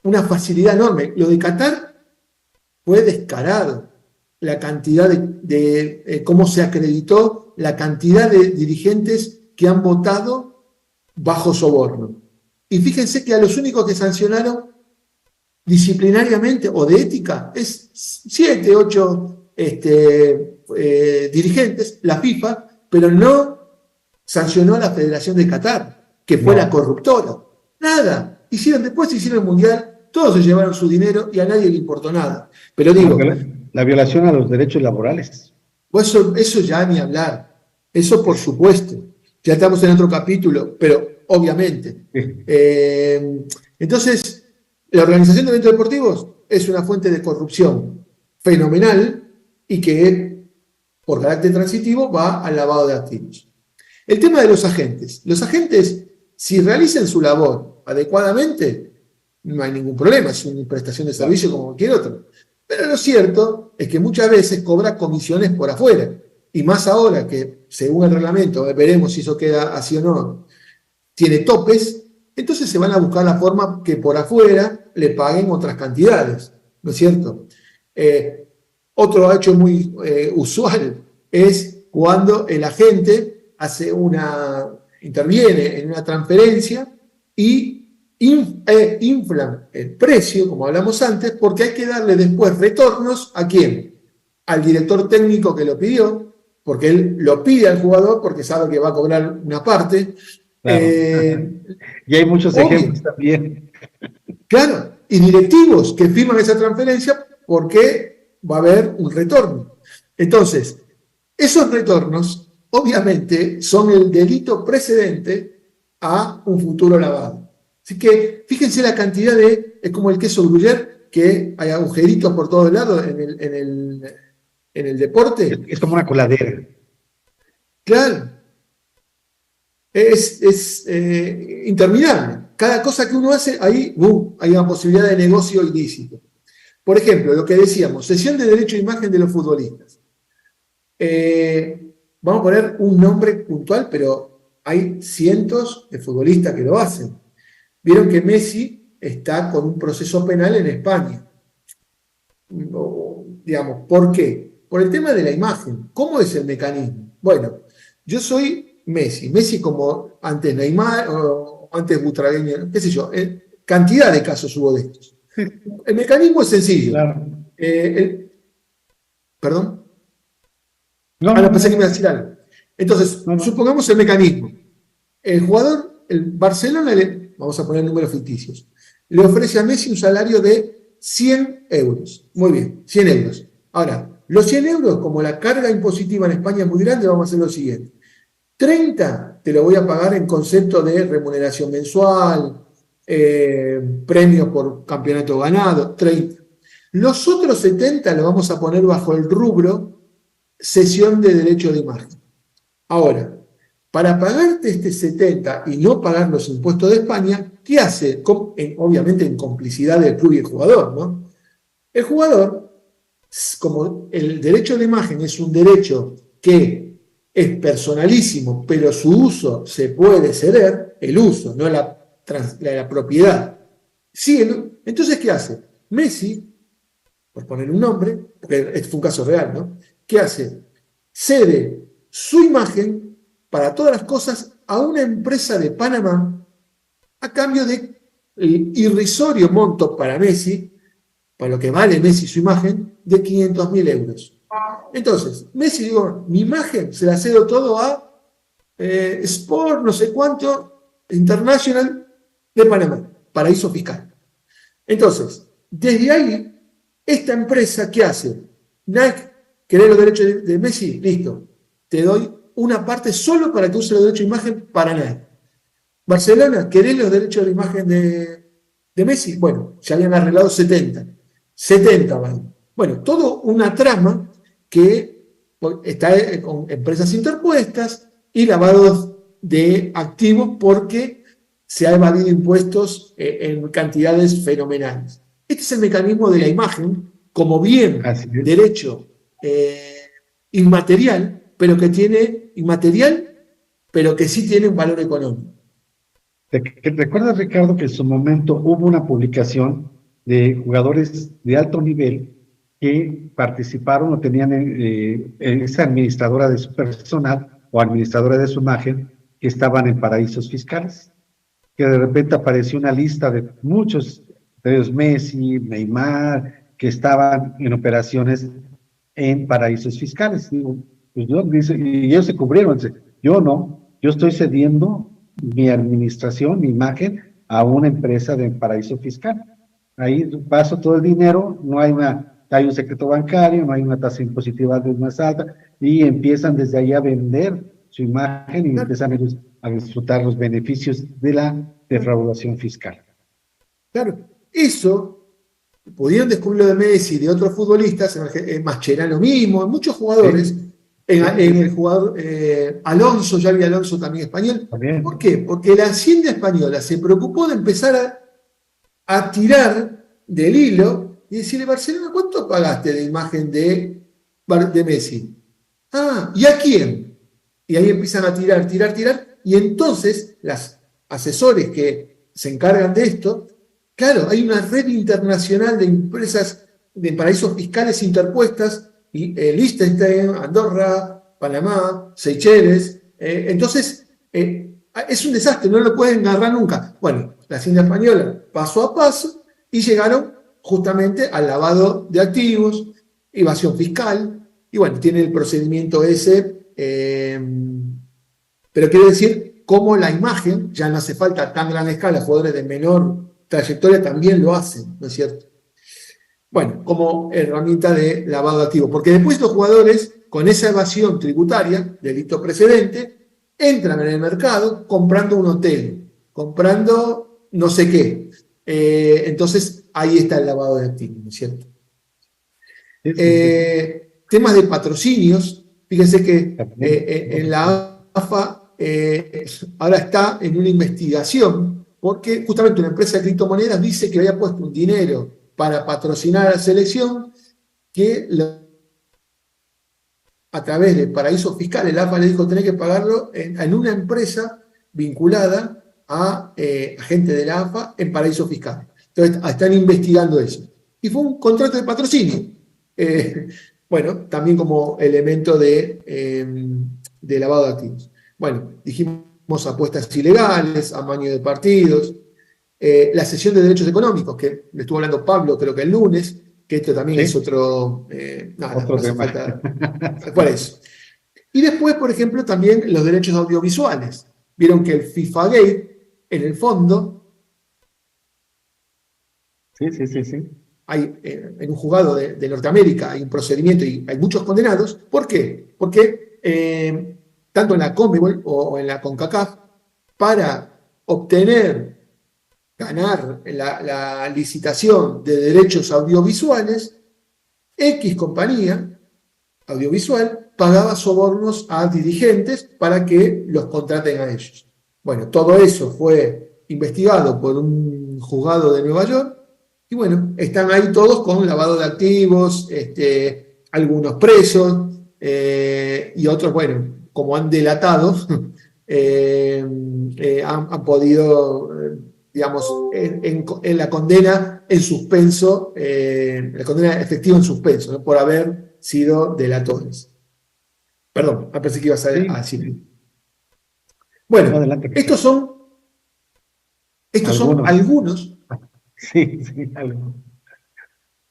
una facilidad enorme. Lo de Qatar fue descarado. La cantidad de cómo se acreditó, la cantidad de dirigentes que han votado bajo soborno. Y fíjense que a los únicos que sancionaron disciplinariamente o de ética es 7, 8 dirigentes, la FIFA, pero no sancionó a la Federación de Qatar, que fue la corruptora. Nada. Después hicieron el Mundial, todos se llevaron su dinero y a nadie le importó nada. Pero digo, la violación a los derechos laborales. Pues eso ya ni hablar. Eso por supuesto. Ya estamos en otro capítulo, pero obviamente. Entonces, la organización de eventos deportivos es una fuente de corrupción fenomenal y que, por carácter transitivo, va al lavado de activos. El tema de los agentes. Los agentes, si realizan su labor adecuadamente, no hay ningún problema, es una prestación de servicio como cualquier otro. Pero lo cierto es que muchas veces cobra comisiones por afuera. Y más ahora que, según el reglamento, veremos si eso queda así o no, tiene topes, entonces se van a buscar la forma que por afuera le paguen otras cantidades, ¿no es cierto? Otro hecho muy usual es cuando el agente interviene en una transferencia y inflan el precio, como hablamos antes, porque hay que darle después retornos ¿a quién? Al director técnico que lo pidió, porque él lo pide al jugador porque sabe que va a cobrar una parte. Claro. Y hay muchos ejemplos también. Claro, y directivos que firman esa transferencia porque va a haber un retorno. Entonces, esos retornos obviamente son el delito precedente a un futuro lavado. Así que fíjense la cantidad es como el queso Gruyère, que hay agujeritos por todos lados en el deporte. Es como una coladera. Claro. Es interminable. Cada cosa que uno hace, ahí hay una posibilidad de negocio ilícito. Por ejemplo, lo que decíamos, cesión de derecho de imagen de los futbolistas. Vamos a poner un nombre puntual, pero hay cientos de futbolistas que lo hacen. Vieron que Messi está con un proceso penal en España. Digamos, ¿por qué? Por el tema de la imagen. ¿Cómo es el mecanismo? Bueno, yo soy Messi. Messi como antes Neymar o antes Butragueño, qué sé yo. Cantidad de casos hubo de estos. El mecanismo es sencillo. Claro. ¿Perdón? No, pensé que me iba a decir algo. Entonces, supongamos el mecanismo. El jugador, el Barcelona, vamos a poner números ficticios, le ofrece a Messi un salario de 100 euros. Muy bien, 100 euros. Ahora, los 100 euros, como la carga impositiva en España es muy grande, vamos a hacer lo siguiente. 30 te lo voy a pagar en concepto de remuneración mensual, premios por campeonato ganado, 30. Los otros 70 los vamos a poner bajo el rubro cesión de derecho de imagen. Ahora, para pagarte este 70 y no pagar los impuestos de España, ¿qué hace? Obviamente en complicidad del club y el jugador, ¿no? El jugador, como el derecho de imagen es un derecho que es personalísimo, pero su uso se puede ceder, el uso, no la propiedad. Sí, entonces, ¿qué hace? Messi, por poner un nombre, porque este fue un caso real, ¿no? ¿Qué hace? cede su imagen para todas las cosas a una empresa de Panamá a cambio de el irrisorio monto para Messi, para lo que vale Messi su imagen, de 500.000 euros. Entonces, Messi dijo, mi imagen se la cedo todo a Sport, no sé cuánto, International de Panamá, paraíso fiscal. Entonces, desde ahí, esta empresa, ¿qué hace? Nike, ¿querés los derechos de Messi? Listo, te doy una parte solo para que use los derechos de imagen para Nike. Barcelona, ¿querés los derechos de imagen de Messi? Bueno, ya habían arreglado 70. 70 van. Bueno, todo una trama que está con empresas interpuestas y lavados de activos porque se ha evadido impuestos en cantidades fenomenales. Este es el mecanismo de la imagen como bien derecho inmaterial, pero que tiene inmaterial, pero que sí tiene un valor económico. ¿Recuerdas, Ricardo, que en su momento hubo una publicación de jugadores de alto nivel que participaron o tenían esa administradora de su personal o administradora de su imagen que estaban en paraísos fiscales? Que de repente apareció una lista de muchos, de ellos Messi, Neymar, que estaban en operaciones en paraísos fiscales. Digo, pues y ellos se cubrieron. Yo no, yo estoy cediendo mi administración, mi imagen, a una empresa de paraíso fiscal. Ahí paso todo el dinero, hay un secreto bancario, no hay una tasa impositiva más alta, y empiezan desde ahí a vender su imagen y empiezan a disfrutar los beneficios de la defraudación fiscal. Claro, eso pudieron descubrirlo de Messi y de otros futbolistas, en Mascherano mismo, en muchos jugadores. Sí. En el jugador Alonso, ya había Alonso también español. También. ¿Por qué? Porque la Hacienda española se preocupó de empezar a tirar del hilo y decirle, Barcelona, ¿cuánto pagaste de imagen de Messi? Ah, ¿y a quién? Y ahí empiezan a tirar, y entonces los asesores que se encargan de esto, claro, hay una red internacional de empresas de paraísos fiscales interpuestas, y Liechtenstein, Andorra, Panamá, Seychelles. Entonces, es un desastre, no lo pueden agarrar nunca. Bueno, la Hacienda española, paso a paso, y llegaron justamente al lavado de activos, evasión fiscal, y bueno, tiene el procedimiento ese, pero quiero decir, cómo la imagen, ya no hace falta a tan gran escala, jugadores de menor trayectoria también lo hacen, ¿no es cierto? Bueno, como herramienta de lavado de activos, porque después los jugadores, con esa evasión tributaria, delito precedente, entran en el mercado comprando un hotel, comprando no sé qué. Entonces, ahí está el lavado de activos, ¿no es cierto? Temas de patrocinios, fíjense que en la AFA ahora está en una investigación, porque justamente una empresa de criptomonedas dice que había puesto un dinero para patrocinar a la selección, que a través de paraísos fiscales, la AFA le dijo tenés que pagarlo en una empresa vinculada a gente de la AFA en paraísos fiscales. Entonces están investigando eso. Y fue un contrato de patrocinio. Bueno, también como elemento de lavado de activos. Bueno, dijimos apuestas ilegales, amaño de partidos, la cesión de derechos económicos, que le estuvo hablando Pablo, creo que el lunes, que esto también es otro tema. Por eso. Y después, por ejemplo, también los derechos audiovisuales. Vieron que el FIFA Gate, en el fondo, sí. Hay, en un juzgado de Norteamérica hay un procedimiento y hay muchos condenados. ¿Por qué? Porque tanto en la CONMEBOL o en la CONCACAF, para ganar la licitación de derechos audiovisuales, X compañía audiovisual pagaba sobornos a dirigentes para que los contraten a ellos. Bueno, todo eso fue investigado por un juzgado de Nueva York y bueno, están ahí todos con lavado de activos, algunos presos y otros, bueno, como han delatado, han podido, digamos, en la condena en suspenso, la condena efectiva en suspenso, ¿no? Por haber sido delatores. Perdón, pensé que ibas a decir. Sí. Bueno, Adelante. estos son algunos. Sí,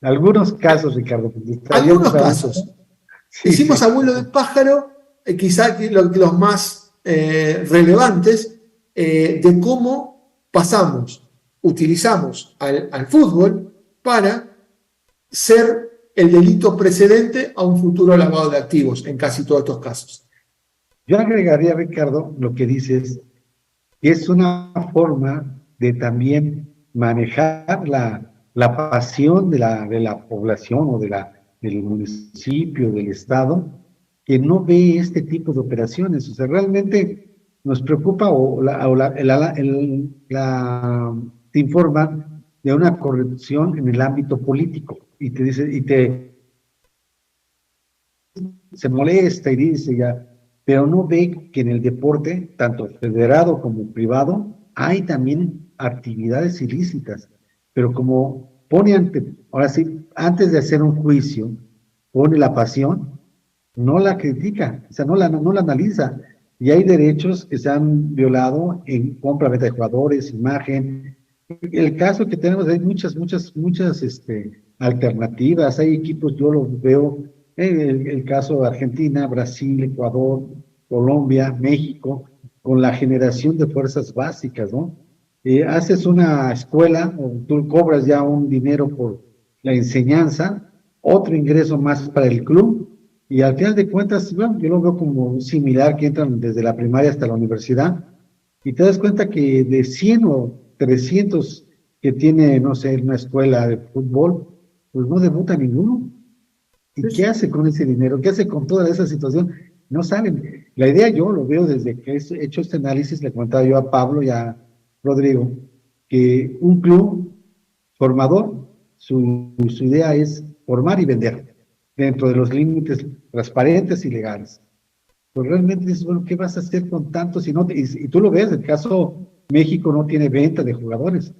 algunos casos, Ricardo. Algunos casos. Sí, Hicimos sí. abuelo de pájaro, quizá los más relevantes, de cómo utilizamos al fútbol para ser el delito precedente a un futuro lavado de activos en casi todos estos casos. Yo agregaría, Ricardo, lo que dices, que es una forma de también manejar la pasión de la población o del municipio, del estado, que no ve este tipo de operaciones. O sea, realmente nos preocupa te informan de una corrupción en el ámbito político y te dice, se molesta y dice ya, pero no ve que en el deporte, tanto federado como privado, hay también actividades ilícitas, pero como ahora sí, antes de hacer un juicio, pone la pasión, no la critica, o sea, no la analiza. Y hay derechos que se han violado en compra-venta de jugadores, imagen. El caso que tenemos, hay muchas alternativas, hay equipos, yo los veo, el caso de Argentina, Brasil, Ecuador, Colombia, México, con la generación de fuerzas básicas, ¿no? Haces una escuela, o tú cobras ya un dinero por la enseñanza, otro ingreso más para el club, y al final de cuentas, bueno, yo lo veo como similar, que entran desde la primaria hasta la universidad, y te das cuenta que de 100 o 300 que tiene, no sé, una escuela de fútbol, pues no debuta ninguno. ¿Y qué hace con ese dinero? ¿Qué hace con toda esa situación? No saben. La idea yo lo veo desde que he hecho este análisis, le comentaba yo a Pablo y a Rodrigo, que un club formador, su idea es formar y vender dentro de los límites transparentes y legales. Pues realmente dices, bueno, ¿qué vas a hacer con tanto si no? Y tú lo ves, el caso México no tiene venta de jugadores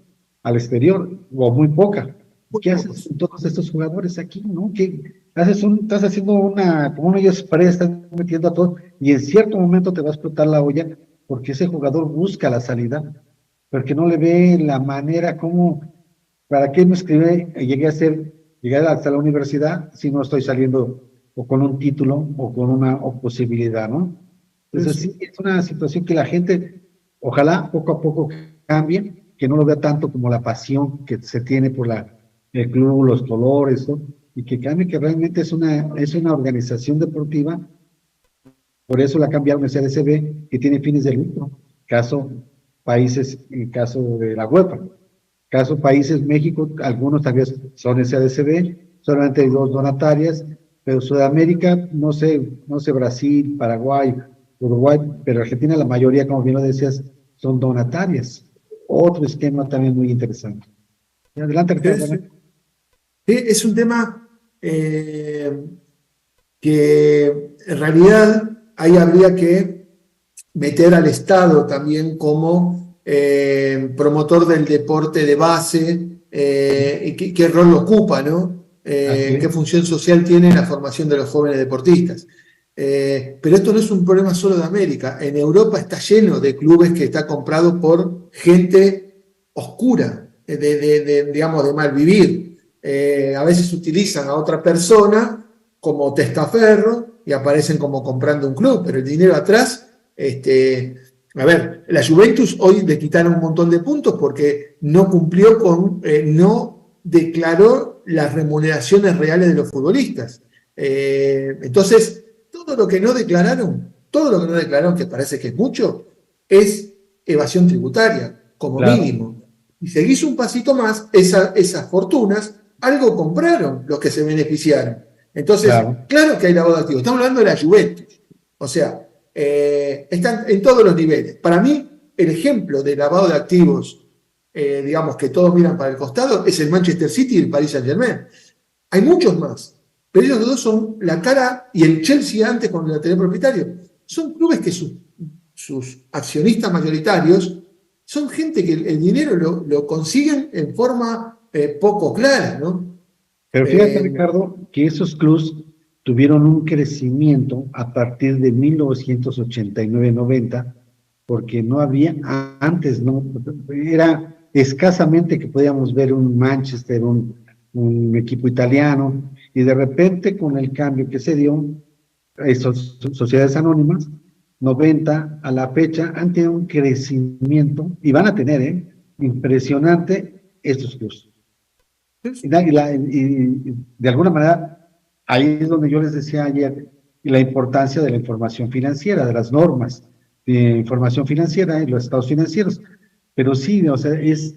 al exterior, o muy poca. ¿Qué haces con todos estos jugadores aquí, no? Estás haciendo como una express, estás metiendo a todos, y en cierto momento te va a explotar la olla, porque ese jugador busca la salida, porque no le ve la manera ¿para qué me escribí? Llegué hasta la universidad si no estoy saliendo o con un título o con una posibilidad, ¿no? Entonces sí, es una situación que la gente, ojalá poco a poco cambie, que no lo vea tanto como la pasión que se tiene por el club, los colores, ¿no? Y que cambie, que realmente es una organización deportiva. Por eso la cambiaron a SADCB, que tiene fines de lucro. En caso de la UEFA. Caso países, México, algunos también son SADCB, solamente hay 2 donatarias, pero Sudamérica, no sé, Brasil, Paraguay, Uruguay, pero Argentina, la mayoría, como bien lo decías, son donatarias. Otro esquema también muy interesante. Adelante, Ricardo. Es un tema que en realidad ahí habría que meter al Estado también como promotor del deporte de base, y qué rol ocupa, ¿no? Qué función social tiene la formación de los jóvenes deportistas. Pero esto no es un problema solo de América. En Europa está lleno de clubes que está comprado por gente oscura, digamos, de mal vivir. A veces utilizan a otra persona como testaferro y aparecen como comprando un club, pero el dinero atrás, a ver, la Juventus hoy le quitaron un montón de puntos porque no cumplió no declaró las remuneraciones reales de los futbolistas. Entonces, todo lo que no declararon, que parece que es mucho, es evasión tributaria, como mínimo. Y seguís un pasito más, esas fortunas, algo compraron los que se beneficiaron. Entonces, claro que hay lavado de activos. Estamos hablando de la Juventus. O sea, están en todos los niveles. Para mí, el ejemplo de lavado de activos, digamos, que todos miran para el costado, es el Manchester City y el Paris Saint-Germain. Hay muchos más, pero ellos dos son la cara, y el Chelsea antes con el lateral propietario. Son clubes que sus accionistas mayoritarios son gente que el dinero lo consiguen en forma poco clara, ¿no? Pero fíjate, Ricardo, que esos clubes tuvieron un crecimiento a partir de 1989-90, porque no había, antes no, era escasamente que podíamos ver un Manchester, un equipo italiano, y de repente con el cambio que se dio, esas sociedades anónimas, 90 a la fecha, han tenido un crecimiento, y van a tener, impresionante estos clubes. Y de alguna manera, ahí es donde yo les decía ayer, la importancia de la información financiera, de las normas de información financiera y los estados financieros. Pero sí, o sea, es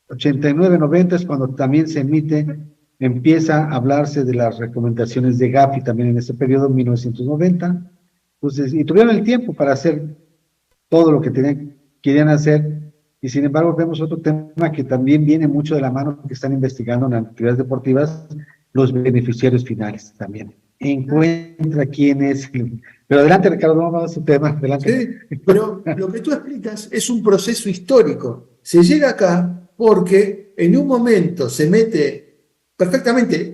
89-90 es cuando también se empieza a hablarse de las recomendaciones de Gafi también en ese periodo, 1990. Entonces, y tuvieron el tiempo para hacer todo lo que querían hacer. Y sin embargo, vemos otro tema que también viene mucho de la mano, que están investigando en actividades deportivas, los beneficiarios finales también. Encuentra quién es. Pero adelante, Ricardo, vamos a su tema. Adelante. Sí, pero lo que tú explicas es un proceso histórico. Se llega acá porque en un momento se mete perfectamente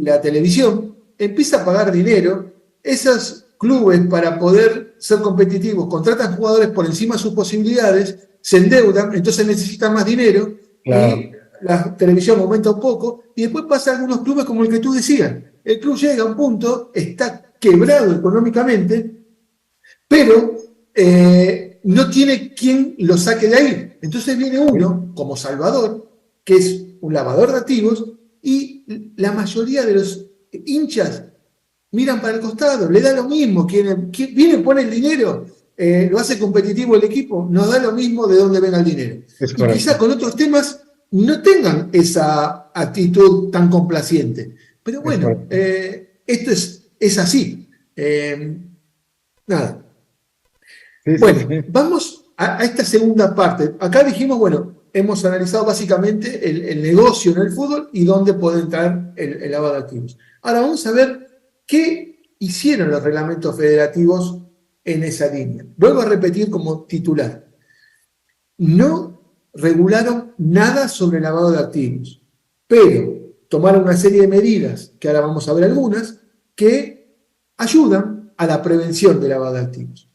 la televisión, empieza a pagar dinero, esos clubes para poder ser competitivos contratan jugadores por encima de sus posibilidades, se endeudan, entonces necesitan más dinero, claro, y la televisión aumenta un poco, y después pasa a algunos clubes como el que tú decías. El club llega a un punto, está quebrado económicamente, pero no tiene quien lo saque de ahí. Entonces viene uno, como Salvador, que es un lavador de activos, y la mayoría de los hinchas miran para el costado, le da lo mismo, quien viene, pone el dinero, lo hace competitivo el equipo, nos da lo mismo de dónde venga el dinero. Y quizás con otros temas no tengan esa actitud tan complaciente. Pero bueno, esto es así. Nada. Bueno, vamos a esta segunda parte. Acá dijimos, bueno, hemos analizado básicamente el negocio en el fútbol y dónde puede entrar el lavado de activos. Ahora vamos a ver qué hicieron los reglamentos federativos en esa línea. Vuelvo a repetir como titular. No regularon nada sobre el lavado de activos, pero tomaron una serie de medidas, que ahora vamos a ver algunas, que ayudan a la prevención del lavado de activos.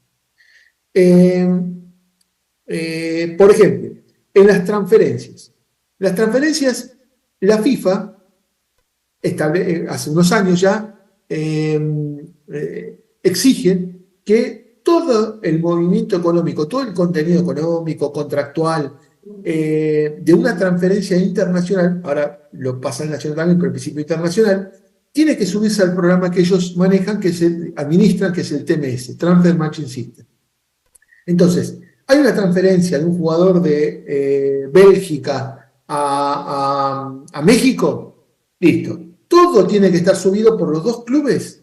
Por ejemplo, en las transferencias. Las transferencias, la FIFA, hace unos años ya, exigen que todo el movimiento económico, todo el contenido económico, contractual, de una transferencia internacional, ahora lo pasa en nacional también, pero el principio internacional, tiene que subirse al programa que ellos manejan, que administran, que es el TMS, Transfer Matching System. Entonces, hay una transferencia de un jugador de Bélgica a México, listo. Todo tiene que estar subido por los dos clubes,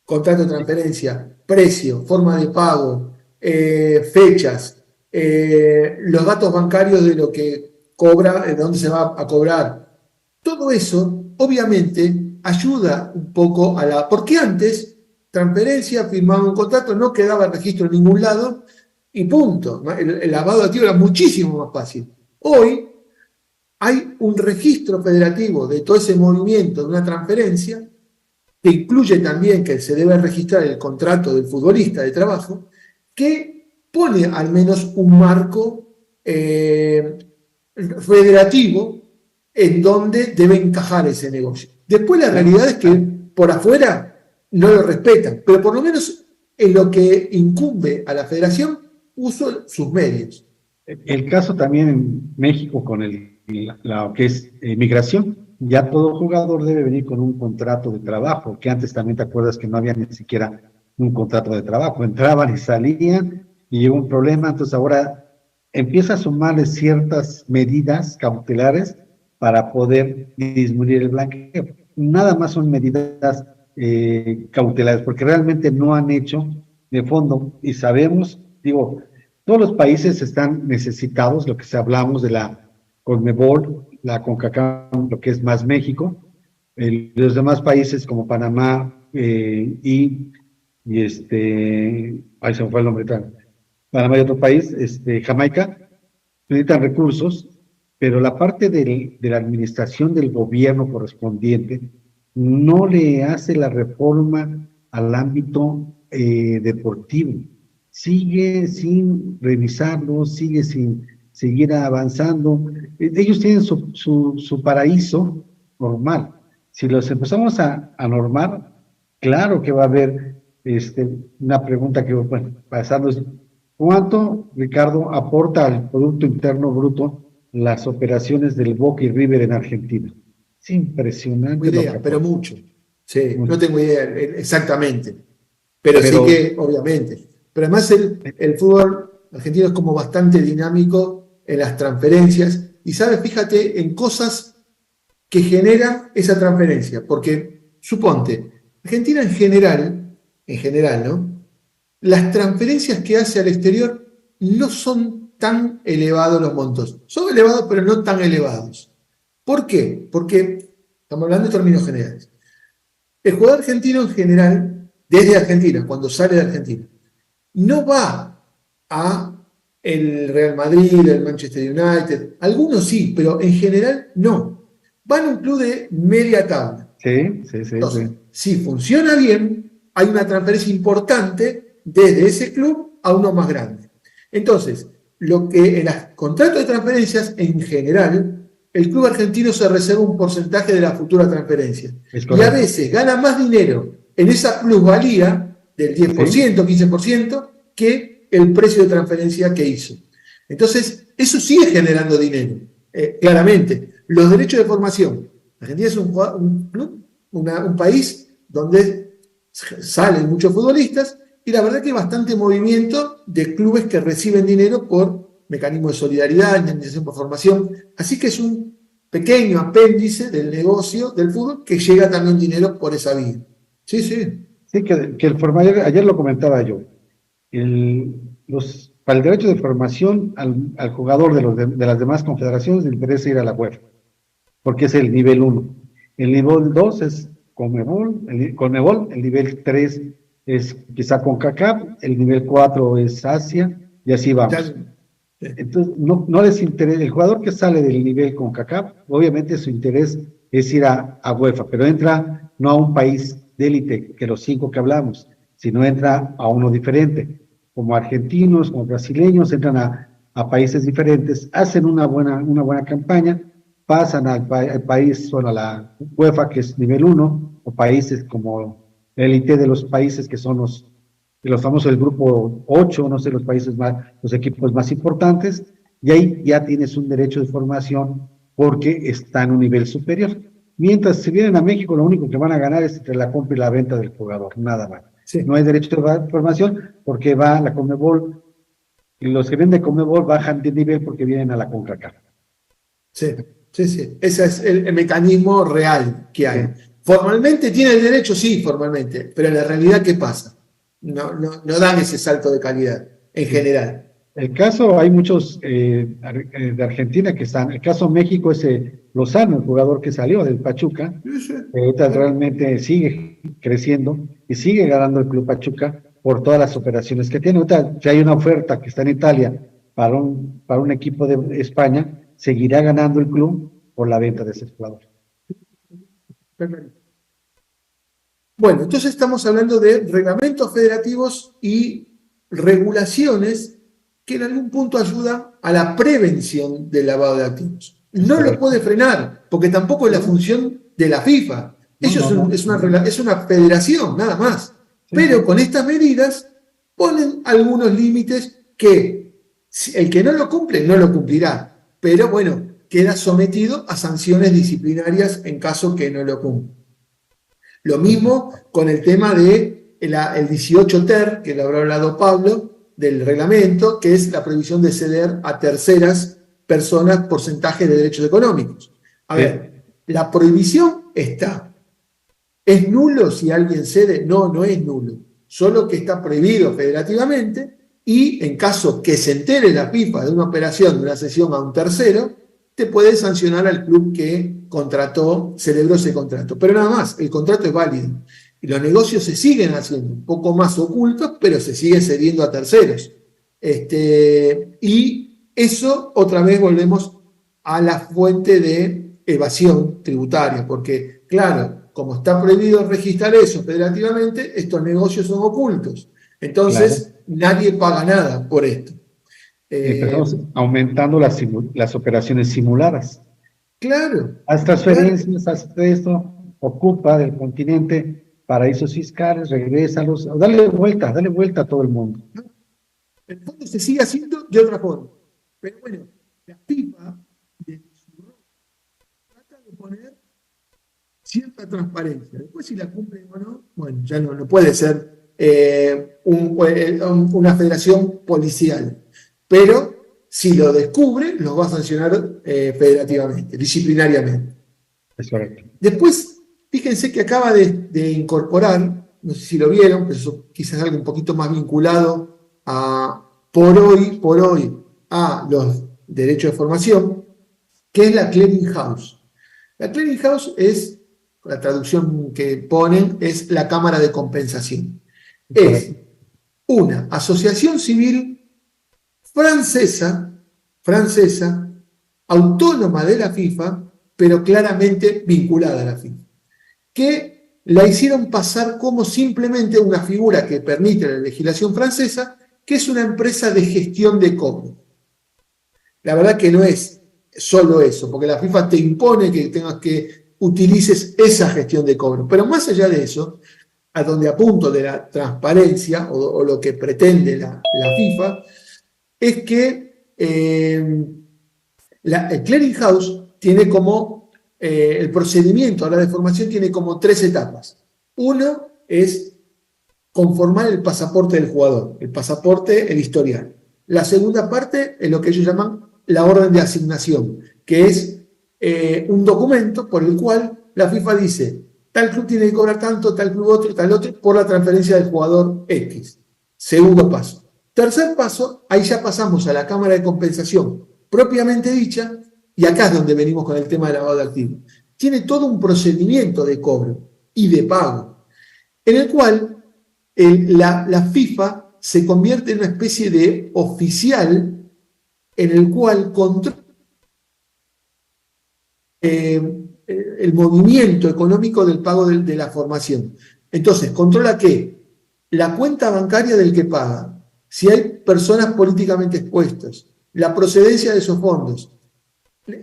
contrato de transferencia, precio, forma de pago, fechas, los datos bancarios de lo que cobra, de dónde se va a cobrar. Todo eso, obviamente, ayuda un poco porque antes, transferencia, firmaba un contrato, no quedaba registro en ningún lado y punto. El lavado de activos era muchísimo más fácil. Hoy hay un registro federativo de todo ese movimiento de una transferencia que incluye también que se debe registrar el contrato del futbolista de trabajo, que pone al menos un marco federativo en donde debe encajar ese negocio. Después la realidad es que por afuera no lo respetan, pero por lo menos en lo que incumbe a la federación uso sus medios. El caso también en México con lo que es migración, ya todo jugador debe venir con un contrato de trabajo, que antes también te acuerdas que no había ni siquiera un contrato de trabajo, entraban y salían y llegó un problema, entonces ahora empieza a sumarle ciertas medidas cautelares para poder disminuir el blanqueo. Nada más son medidas cautelares, porque realmente no han hecho de fondo, y sabemos, digo, todos los países están necesitados, lo que se hablamos de la CONMEBOL, la CONCACAF, lo que es más México, los demás países como Panamá ahí se me fue el nombre, Panamá y otro país, Jamaica, necesitan recursos, pero la parte de la administración del gobierno correspondiente no le hace la reforma al ámbito deportivo. Sigue sin revisarlo, sigue sin seguir avanzando. Ellos tienen su paraíso normal. Si los empezamos a normar, claro que va a haber una pregunta que, bueno, pasando es, ¿cuánto, Ricardo, aporta al Producto Interno Bruto las operaciones del Boca y River en Argentina? Es impresionante. No idea, pero mucho. Sí, no tengo idea exactamente. Pero sí que, obviamente. Pero además el fútbol argentino es como bastante dinámico en las transferencias. Y sabes, fíjate en cosas que generan esa transferencia. Porque, suponte, Argentina en general, ¿no? Las transferencias que hace al exterior no son tan elevados los montos. Son elevados, pero no tan elevados. ¿Por qué? Porque estamos hablando en términos generales. El jugador argentino en general, desde Argentina, cuando sale de Argentina, no va a el Real Madrid, el Manchester United, algunos sí, pero en general no. Van a un club de media tabla. Sí. Entonces, si funciona bien, hay una transferencia importante desde ese club a uno más grande. Entonces, lo que en los contratos de transferencias, en general, el club argentino se reserva un porcentaje de la futura transferencia. Y a veces gana más dinero en esa plusvalía del 10%, ¿sí? 15%, que el precio de transferencia que hizo. Entonces, eso sigue generando dinero, claramente. Los derechos de formación. Argentina es un club, un país donde salen muchos futbolistas y la verdad que hay bastante movimiento de clubes que reciben dinero por mecanismos de solidaridad, indemnización por formación. Así que es un pequeño apéndice del negocio del fútbol que llega también dinero por esa vía. Sí. Sí, que el formador, ayer lo comentaba yo, para el derecho de formación al jugador de las demás confederaciones le interesa ir a la UEFA, porque es el nivel 1. El nivel 2 es Conmebol, el nivel 3 es quizá CONCACAF, el nivel 4 es Asia, y así vamos. Entonces, no les interesa, el jugador que sale del nivel CONCACAF, obviamente su interés es ir a UEFA, pero entra no a un país de élite, que los 5 que hablamos, sino entra a uno diferente. Como argentinos, como brasileños, entran a países diferentes, hacen una buena campaña, pasan al país, bueno, a la UEFA, que es nivel 1, o países como la élite de los países que son los famosos del grupo 8, no sé, los equipos más importantes, y ahí ya tienes un derecho de formación porque está en un nivel superior. Mientras si vienen a México, lo único que van a ganar es entre la compra y la venta del jugador, nada más. Sí. No hay derecho de formación porque va la Conmebol, y los que vienen de Conmebol bajan de nivel porque vienen a la CONCACAF. Sí. Ese es el mecanismo real que hay. Sí. Formalmente tiene el derecho, sí, formalmente, pero en la realidad, ¿qué pasa? No dan ese salto de calidad, en general. El caso, hay muchos de Argentina que están, el caso México es Lozano, el jugador que salió del Pachuca, que ahorita realmente sigue creciendo y sigue ganando el Club Pachuca por todas las operaciones que tiene. Ahorita, si hay una oferta que está en Italia para un equipo de España, seguirá ganando el club por la venta de ese jugador. Bueno, entonces estamos hablando de reglamentos federativos y regulaciones que en algún punto ayudan a la prevención del lavado de activos. No lo puede frenar, porque tampoco es la función de la FIFA. Es una federación, nada más. Pero con estas medidas ponen algunos límites que el que no lo cumple, no lo cumplirá. Pero bueno, queda sometido a sanciones disciplinarias en caso que no lo cumpla. Lo mismo con el tema de el 18 ter, que lo habrá hablado Pablo, del reglamento, que es la prohibición de ceder a terceras personas porcentajes de derechos económicos. A ver, la prohibición está. ¿Es nulo si alguien cede? No es nulo. Solo que está prohibido federativamente y en caso que se entere la FIFA de una operación, de una cesión a un tercero, te puede sancionar al club que celebró ese contrato. Pero nada más, el contrato es válido. Y los negocios se siguen haciendo, un poco más ocultos, pero se siguen cediendo a terceros. Y eso, otra vez volvemos a la fuente de evasión tributaria, porque, claro, como está prohibido registrar eso federativamente, estos negocios son ocultos. Entonces, nadie paga nada por esto. Empezamos aumentando las operaciones simuladas. Claro. Haz transferencias, haz esto, ocupa del continente paraísos fiscales, regrésalos, dale vuelta a todo el mundo. En el fondo se sigue haciendo de otra forma. Pero bueno, la FIFA, de su rol, trata de poner cierta transparencia. Después, si la cumplen o no, bueno, ya no puede ser una federación policial. Pero si lo descubre, los va a sancionar federativamente, disciplinariamente. Es correcto. Después, fíjense que acaba de incorporar, no sé si lo vieron, pero eso quizás es algo un poquito más vinculado por hoy a los derechos de formación, que es la Clearing House. La Clearing House es, la traducción que ponen, es la Cámara de Compensación. Es una asociación civil francesa, autónoma de la FIFA, pero claramente vinculada a la FIFA, que la hicieron pasar como simplemente una figura que permite la legislación francesa, que es una empresa de gestión de cobro. La verdad que no es solo eso, porque la FIFA te impone que utilices esa gestión de cobro, pero más allá de eso, a donde apunto de la transparencia o lo que pretende la FIFA, es que el Clearing House tiene como, el procedimiento ahora de formación tiene como 3 etapas. Uno es conformar el pasaporte del jugador, el historial. La segunda parte es lo que ellos llaman la orden de asignación, que es un documento por el cual la FIFA dice, tal club tiene que cobrar tanto, tal club otro, tal otro, por la transferencia del jugador X. Segundo paso. Tercer paso, ahí ya pasamos a la Cámara de Compensación propiamente dicha, y acá es donde venimos con el tema de lavado de activos. Tiene todo un procedimiento de cobro y de pago, en el cual la FIFA se convierte en una especie de oficial en el cual controla el movimiento económico del pago de la formación. Entonces, controla ¿qué? La cuenta bancaria del que paga, si hay personas políticamente expuestas, la procedencia de esos fondos.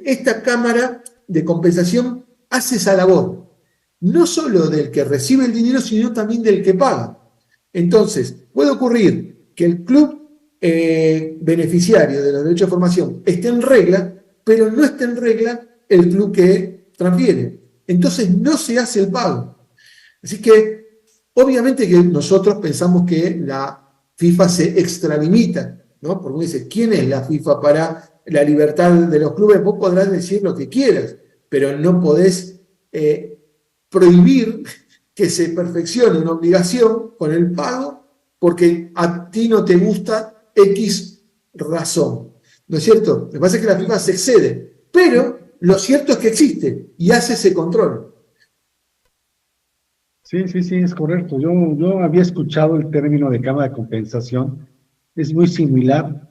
Esta Cámara de Compensación hace esa labor, no solo del que recibe el dinero, sino también del que paga. Entonces, puede ocurrir que el club beneficiario de los derechos de formación esté en regla, pero no esté en regla el club que transfiere. Entonces, no se hace el pago. Así que, obviamente que nosotros pensamos que la FIFA se extralimita, ¿no? Porque uno dice, ¿quién es la FIFA para la libertad de los clubes? Vos podrás decir lo que quieras, pero no podés prohibir que se perfeccione una obligación con el pago porque a ti no te gusta X razón. ¿No es cierto? Lo que pasa es que la FIFA se excede, pero lo cierto es que existe y hace ese control. Sí, es correcto. Yo había escuchado el término de Cámara de Compensación. Es muy similar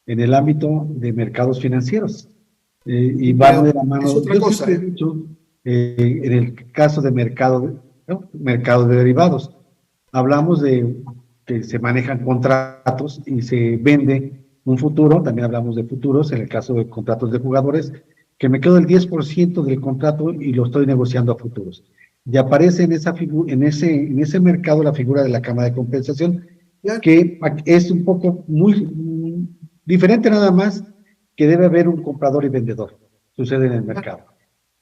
en el ámbito de mercados financieros. Y van de la mano. Es otra cosa. He dicho, en el caso de mercado de derivados, hablamos de que se manejan contratos y se vende un futuro. También hablamos de futuros, en el caso de contratos de jugadores, que me quedo el 10% del contrato y lo estoy negociando a futuros. Y aparece en ese mercado la figura de la Cámara de Compensación, que es un poco muy diferente nada más, que debe haber un comprador y vendedor, sucede en el mercado.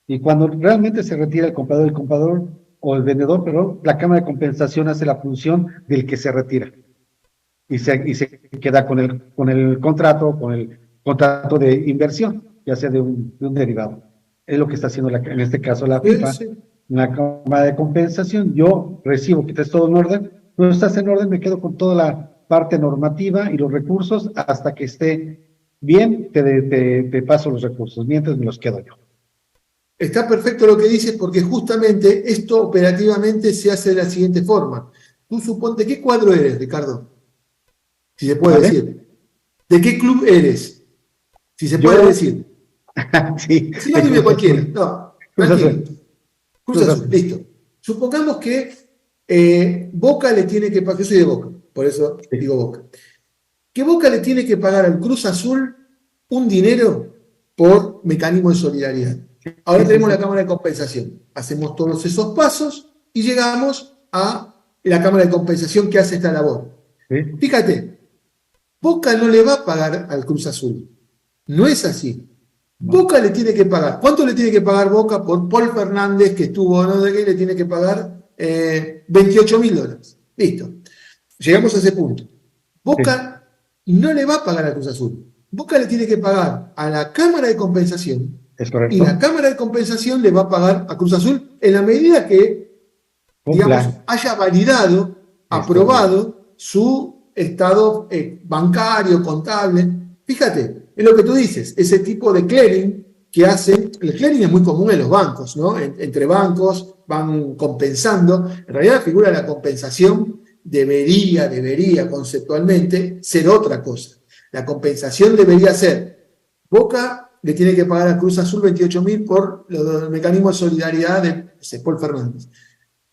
Y cuando realmente se retira el comprador o el vendedor, pero la Cámara de Compensación hace la función del que se retira. Y se queda con el contrato de inversión, ya sea de un derivado. Es lo que está haciendo en este caso la FIFA. Sí. La Cámara de Compensación, yo recibo que estés todo en orden, no estás en orden, me quedo con toda la parte normativa y los recursos hasta que esté bien, te paso los recursos, mientras me los quedo yo. Está perfecto lo que dices porque justamente esto operativamente se hace de la siguiente forma. Tú suponte, ¿qué cuadro eres, Ricardo? Si se puede decir. ¿De qué club eres? Si se puede decir. Sí. Si no, dime cualquiera. No, tranquilo. Cruz Azul, listo. Supongamos que Boca le tiene que pagar, yo soy de Boca, por eso digo Boca, que Boca le tiene que pagar al Cruz Azul un dinero por mecanismo de solidaridad. Ahora tenemos la Cámara de Compensación. Hacemos todos esos pasos y llegamos a la Cámara de Compensación que hace esta labor. Fíjate, Boca no le va a pagar al Cruz Azul. No es así. Boca le tiene que pagar. ¿Cuánto le tiene que pagar Boca por Paul Fernández, que estuvo, no sé qué, le tiene que pagar $28.000? Listo. Llegamos a ese punto. Boca no le va a pagar al Cruz Azul. Boca le tiene que pagar a la Cámara de Compensación. Es correcto. Y la Cámara de Compensación le va a pagar a Cruz Azul en la medida que, digamos, haya validado, aprobado su estado bancario, contable. Fíjate, es lo que tú dices, ese tipo de clearing que hacen. El clearing es muy común en los bancos, ¿no? Entre bancos van compensando. En realidad la figura de la compensación debería conceptualmente ser otra cosa. La compensación debería ser: Boca le tiene que pagar a Cruz Azul 28.000 por los mecanismos de solidaridad de Paul Fernández.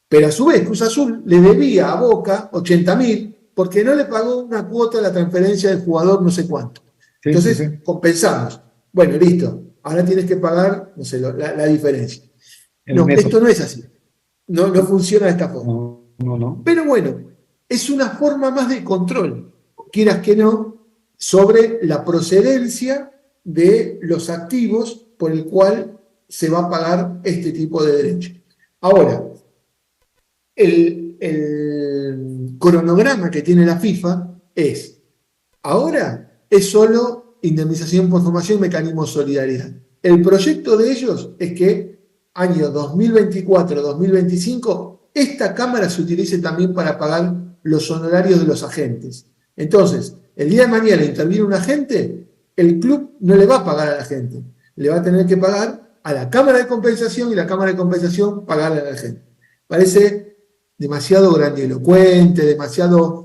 Pero a su vez, Cruz Azul le debía a Boca 80.000 porque no le pagó una cuota de la transferencia del jugador no sé cuánto. Entonces, compensamos. Bueno, listo. Ahora tienes que pagar, no sé, la diferencia. No, esto no es así. No funciona de esta forma. No. Pero bueno, es una forma más de control, quieras que no, sobre la procedencia de los activos por el cual se va a pagar este tipo de derecho. Ahora, el cronograma que tiene la FIFA es: ahora es solo indemnización por formación y mecanismo de solidaridad. El proyecto de ellos es que año 2024-2025 esta cámara se utilice también para pagar los honorarios de los agentes. Entonces, el día de mañana interviene un agente, el club no le va a pagar a la gente, le va a tener que pagar a la Cámara de Compensación y la Cámara de Compensación pagarle a la gente. Parece demasiado grandilocuente, demasiado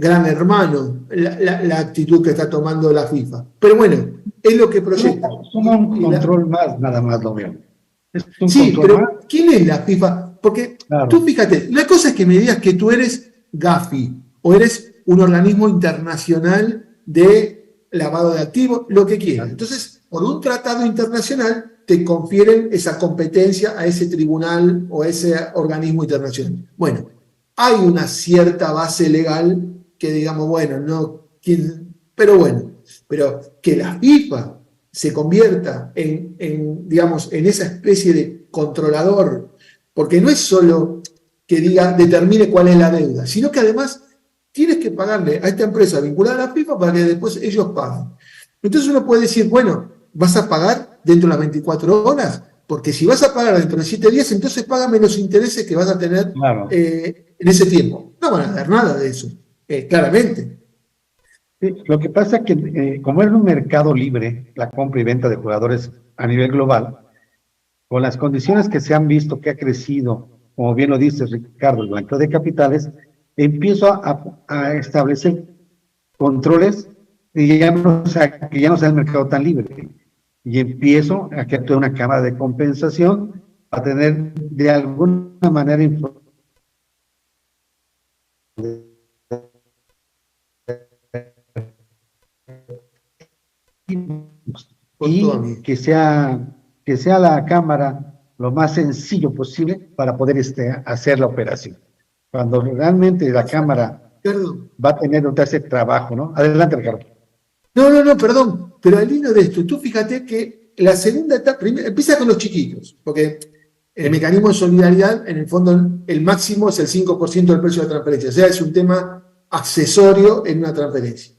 gran hermano la actitud que está tomando la FIFA. Pero bueno, es lo que proyecta. Es un control más, nada más lo veo. Sí, pero más. ¿Quién es la FIFA? Porque tú fíjate, la cosa es que me digas que tú eres Gafi o eres un organismo internacional de lavado de activos, lo que quieras. Entonces, por un tratado internacional te confieren esa competencia a ese tribunal o a ese organismo internacional. Bueno, hay una cierta base legal que digamos, bueno, no, pero que la FIFA se convierta digamos, en esa especie de controlador, porque no es solo que determine cuál es la deuda, sino que además tienes que pagarle a esta empresa vinculada a la FIFA para que después ellos paguen. Entonces uno puede decir, bueno, ¿vas a pagar dentro de las 24 horas? Porque si vas a pagar dentro de 7 días, entonces págame los intereses que vas a tener en ese tiempo. No van a dar nada de eso, claramente. Sí, lo que pasa es que como es un mercado libre, la compra y venta de jugadores a nivel global, con las condiciones que se han visto que ha crecido, como bien lo dice Ricardo, el blanqueo de capitales, empiezo a establecer controles y que ya no sea el mercado tan libre. Y empiezo a que actúe una cámara de compensación para tener de alguna manera y que sea la cámara lo más sencillo posible para poder hacer la operación. Cuando realmente la cámara va a tener ese trabajo, ¿no? Adelante, Ricardo. No, perdón, pero al hilo de esto, tú fíjate que la segunda etapa, empieza con los chiquitos, porque el mecanismo de solidaridad, en el fondo, el máximo es el 5% del precio de la transferencia, o sea, es un tema accesorio en una transferencia.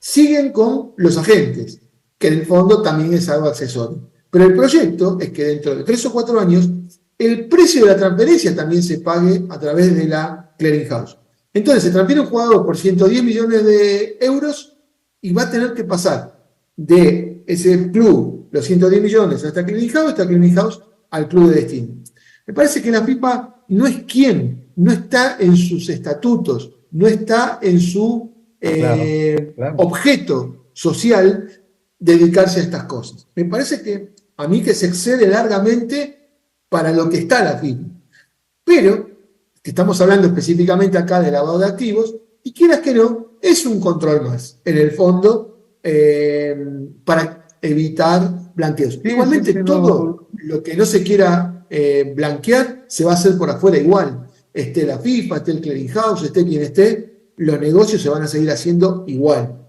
Siguen con los agentes, que en el fondo también es algo accesorio. Pero el proyecto es que dentro de 3 o 4 años, el precio de la transferencia también se pague a través de la clearing house. Entonces, se transfiere un jugador por 110 millones de euros y va a tener que pasar de ese club, los 110 millones, a esta clearing house al club de destino. Me parece que la FIFA no es quien, no está en sus estatutos, no está en su objeto social dedicarse a estas cosas. Me parece que a mí que se excede largamente para lo que está la FIFA. Pero, que estamos hablando específicamente acá de lavado de activos, y quieras que no, es un control más, en el fondo, para evitar blanqueos. Sí, Igualmente, todo lo que no se quiera blanquear se va a hacer por afuera igual. Esté la FIFA, esté el Clearing House, esté quien esté, los negocios se van a seguir haciendo igual.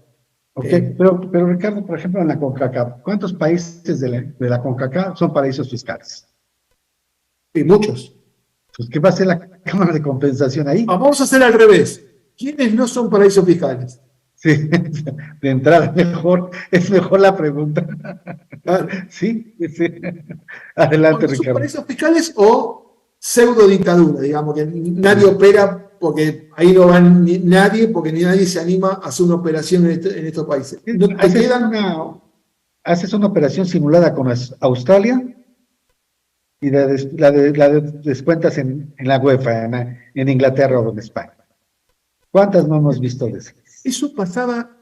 Ok, pero Ricardo, por ejemplo, en la CONCACAF, ¿cuántos países de la CONCACAF son paraísos fiscales? Y muchos. Pues, ¿qué va a hacer la Cámara de Compensación ahí? Vamos a hacer al revés. ¿Quiénes no son paraísos fiscales? Sí, de entrada, es mejor la pregunta. Claro. Sí, sí. Adelante, ¿Son Ricardo. paraísos fiscales o pseudo dictadura? Digamos que nadie opera porque ahí no va nadie, porque ni nadie se anima a hacer una operación en estos países. No te quedan... Haces una operación simulada con Australia y la descuentas en la UEFA, en Inglaterra o en España. ¿Cuántas no hemos visto de esas? Eso pasaba,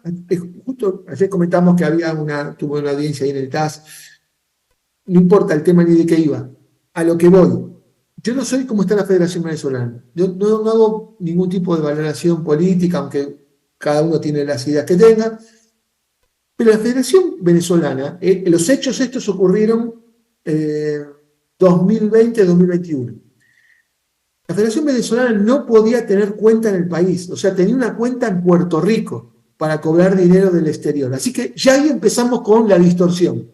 justo ayer comentamos que tuvo una audiencia ahí en el TAS, no importa el tema ni de qué iba, a lo que voy. Yo no soy como está la Federación Venezolana, yo no hago ningún tipo de valoración política, aunque cada uno tiene las ideas que tenga, pero la Federación Venezolana, los hechos estos ocurrieron 2020-2021. La Federación Venezolana no podía tener cuenta en el país, o sea, tenía una cuenta en Puerto Rico para cobrar dinero del exterior. Así que ya ahí empezamos con la distorsión.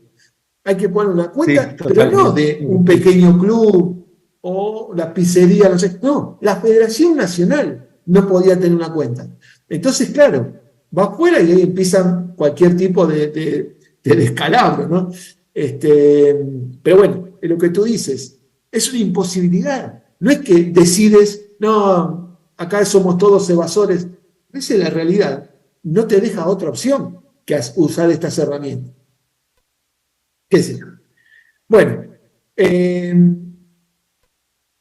Hay que poner una cuenta, sí, pero no de un pequeño club o la pizzería, no sé. No, la Federación Nacional no podía tener una cuenta. Entonces, claro, va afuera y ahí empiezan cualquier tipo de descalabro, ¿no? Pero bueno, lo que tú dices, es una imposibilidad. No es que decides, no, acá somos todos evasores. Esa es la realidad. No te deja otra opción que usar estas herramientas. ¿Qué sé yo? Bueno,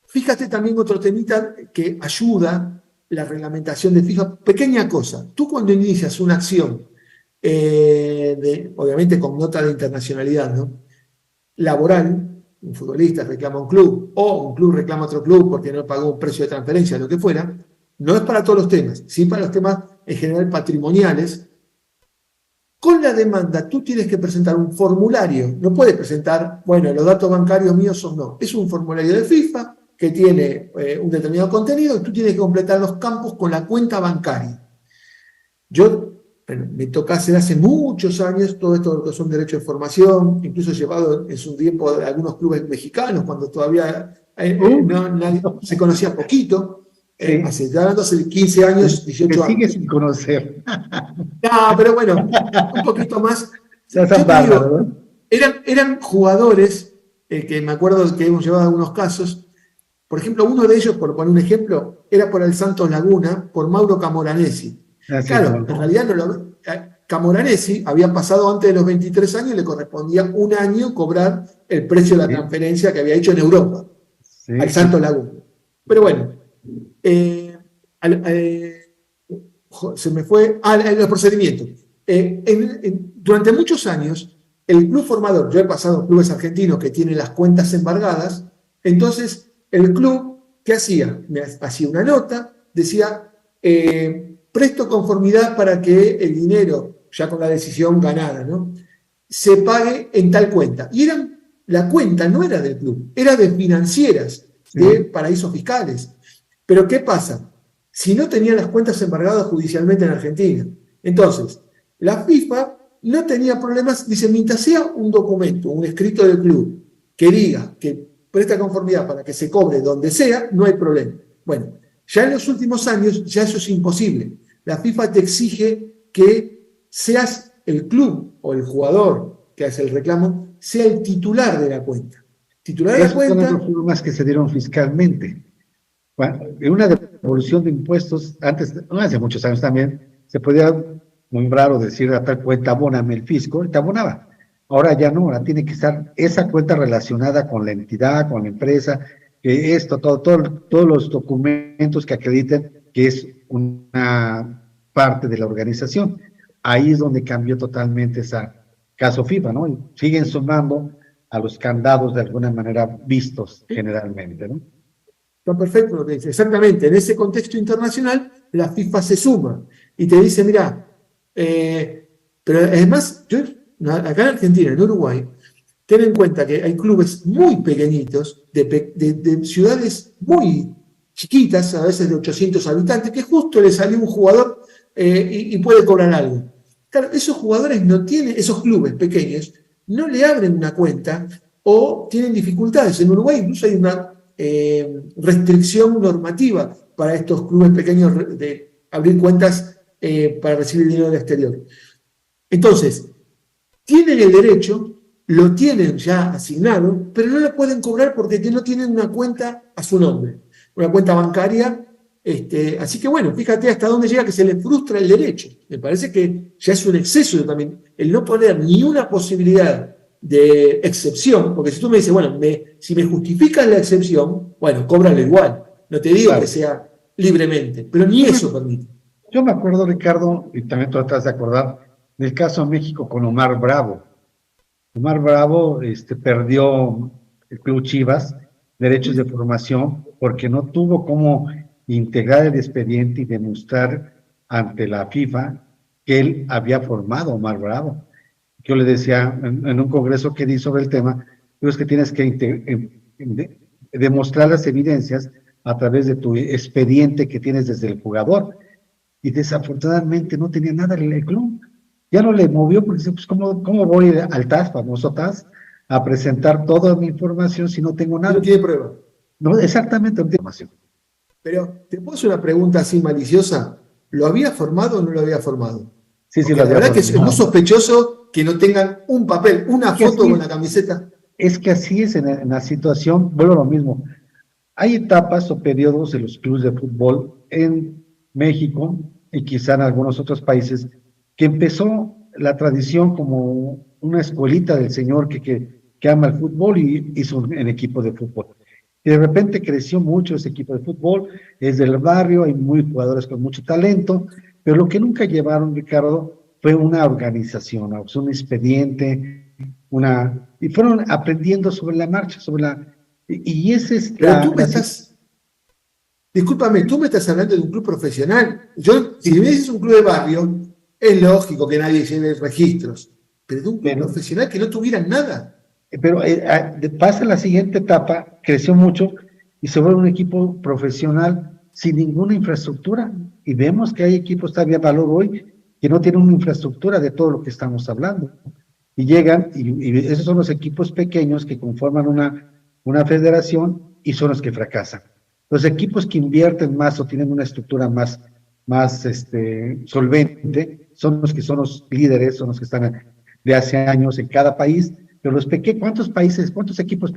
fíjate también otro temita que ayuda la reglamentación de FIFA. Pequeña cosa, tú cuando inicias una acción, obviamente con nota de internacionalidad, ¿no? Laboral, un futbolista reclama un club o un club reclama otro club porque no pagó un precio de transferencia, lo que fuera, no es para todos los temas, sí para los temas en general patrimoniales. Con la demanda tú tienes que presentar un formulario, no puedes presentar, bueno, los datos bancarios míos son no, es un formulario de FIFA que tiene un determinado contenido y tú tienes que completar los campos con la cuenta bancaria. Me toca hacer hace muchos años todo esto que son derechos de formación, incluso llevado en su tiempo de algunos clubes mexicanos, cuando todavía nadie, se conocía poquito. Sí. Hace 15 años, 18 años. Sigue sin conocer. No, pero bueno, un poquito más. Eran jugadores que me acuerdo que hemos llevado algunos casos. Por ejemplo, uno de ellos, por poner un ejemplo, era por el Santos Laguna, por Mauro Camoranesi. Claro, en realidad Camoranesi había pasado antes de los 23 años y le correspondía un año cobrar el precio de la transferencia que había hecho en Europa, al Santos Laguna. Pero bueno, se me fue los procedimientos. Durante muchos años, el club formador, yo he pasado clubes argentinos que tienen las cuentas embargadas, entonces el club, ¿qué hacía? Me hacía una nota, decía, presto conformidad para que el dinero, ya con la decisión ganada, ¿no?, se pague en tal cuenta. Y la cuenta no era del club, era de financieras, de paraísos fiscales. Pero ¿qué pasa? Si no tenía las cuentas embargadas judicialmente en Argentina. Entonces, la FIFA no tenía problemas, dice, mientras sea un documento, un escrito del club, que diga que presta conformidad para que se cobre donde sea, no hay problema. Bueno, ya en los últimos años, ya eso es imposible. La FIFA te exige que seas el club o el jugador que hace el reclamo, sea el titular de la cuenta. Titular de la cuenta. Son los problemas que se dieron fiscalmente. En una devolución de impuestos, hace muchos años también, se podía nombrar o decir a tal cuenta, abóname el fisco, y te abonaba. Ahora ya no, ahora tiene que estar esa cuenta relacionada con la entidad, con la empresa, que todos los documentos que acrediten que es una parte de la organización. Ahí es donde cambió totalmente ese caso FIFA, ¿no? Y siguen sumando a los candados de alguna manera vistos generalmente, ¿no? Está perfecto lo que dice. Exactamente, en ese contexto internacional, la FIFA se suma y te dice, mira, pero además, acá en Argentina, en Uruguay, ten en cuenta que hay clubes muy pequeñitos, de ciudades muy chiquitas, a veces de 800 habitantes, que justo le salió un jugador y puede cobrar algo. Claro, esos jugadores no tienen, esos clubes pequeños, no le abren una cuenta o tienen dificultades. En Uruguay incluso hay una restricción normativa para estos clubes pequeños de abrir cuentas para recibir dinero del exterior. Entonces, tienen el derecho, lo tienen ya asignado, pero no lo pueden cobrar porque no tienen una cuenta a su nombre, una cuenta bancaria. Así que bueno, fíjate hasta dónde llega que se les frustra el derecho. Me parece que ya es un exceso también el no poner ni una posibilidad de excepción, porque si tú me dices, bueno, si me justificas la excepción, bueno, cóbralo igual. No te digo que sea libremente, pero ni eso permite. Yo me acuerdo, Ricardo, y también tú estás de acordar, del caso de México con Omar Bravo. Omar Bravo perdió el Club Chivas derechos de formación porque no tuvo cómo integrar el expediente y demostrar ante la FIFA que él había formado a Omar Bravo. Yo le decía en un congreso que di sobre el tema, es que tienes que demostrar las evidencias a través de tu expediente que tienes desde el jugador. Y desafortunadamente no tenía nada en el club. Ya no le movió porque dice, pues ¿cómo voy al TAS, famoso TAS, a presentar toda mi información si no tengo nada? No tiene prueba. No, exactamente, no tiene información. Pero te puedo hacer una pregunta así maliciosa. ¿Lo había formado o no lo había formado? Sí, porque lo había la verdad formado. Que es muy sospechoso que no tengan un papel, una foto con la camiseta. Es que así es en la situación, vuelvo a lo mismo. Hay etapas o periodos de los clubes de fútbol en México y quizá en algunos otros países que empezó la tradición como una escuelita del señor que ama el fútbol y hizo un equipo de fútbol. Y de repente creció mucho ese equipo de fútbol, es del barrio, hay muy jugadores con mucho talento, pero lo que nunca llevaron, Ricardo, fue una organización, un expediente, y fueron aprendiendo sobre la marcha, y ese es pero tú me estás, discúlpame, tú me estás hablando de un club profesional. Si me dices un club de barrio, es lógico que nadie lleve registros, pero de un club profesional que no tuvieran nada. Pero pasa la siguiente etapa, creció mucho y se vuelve un equipo profesional sin ninguna infraestructura. Y vemos que hay equipos todavía valor hoy que no tienen una infraestructura de todo lo que estamos hablando. Y llegan, y esos son los equipos pequeños que conforman una federación y son los que fracasan. Los equipos que invierten más o tienen una estructura más solvente son los que son los líderes, son los que están de hace años en cada país. Pero ¿cuántos equipos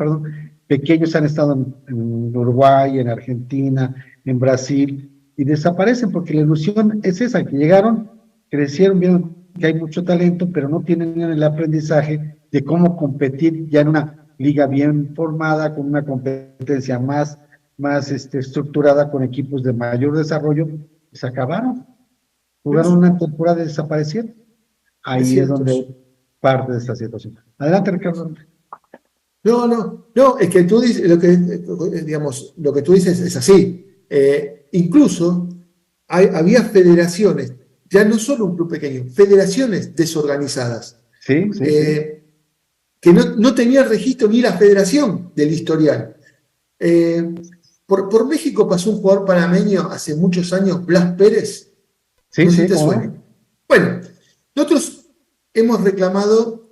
pequeños han estado en Uruguay, en Argentina, en Brasil, y desaparecen porque la ilusión es esa, que llegaron, crecieron, vieron que hay mucho talento, pero no tienen el aprendizaje de cómo competir ya en una liga bien formada, con una competencia más estructurada, con equipos de mayor desarrollo, y se acabaron. Jugaron una temporada y desaparecieron. Ahí es donde parte de esta situación. Adelante, Ricardo. No, es que tú dices, lo que tú dices es así. Incluso había federaciones, ya no solo un club pequeño, federaciones desorganizadas. Sí. Que no tenía registro ni la federación del historial. Por México pasó un jugador panameño hace muchos años, Blas Pérez. No sé si te suena. Bueno, nosotros hemos reclamado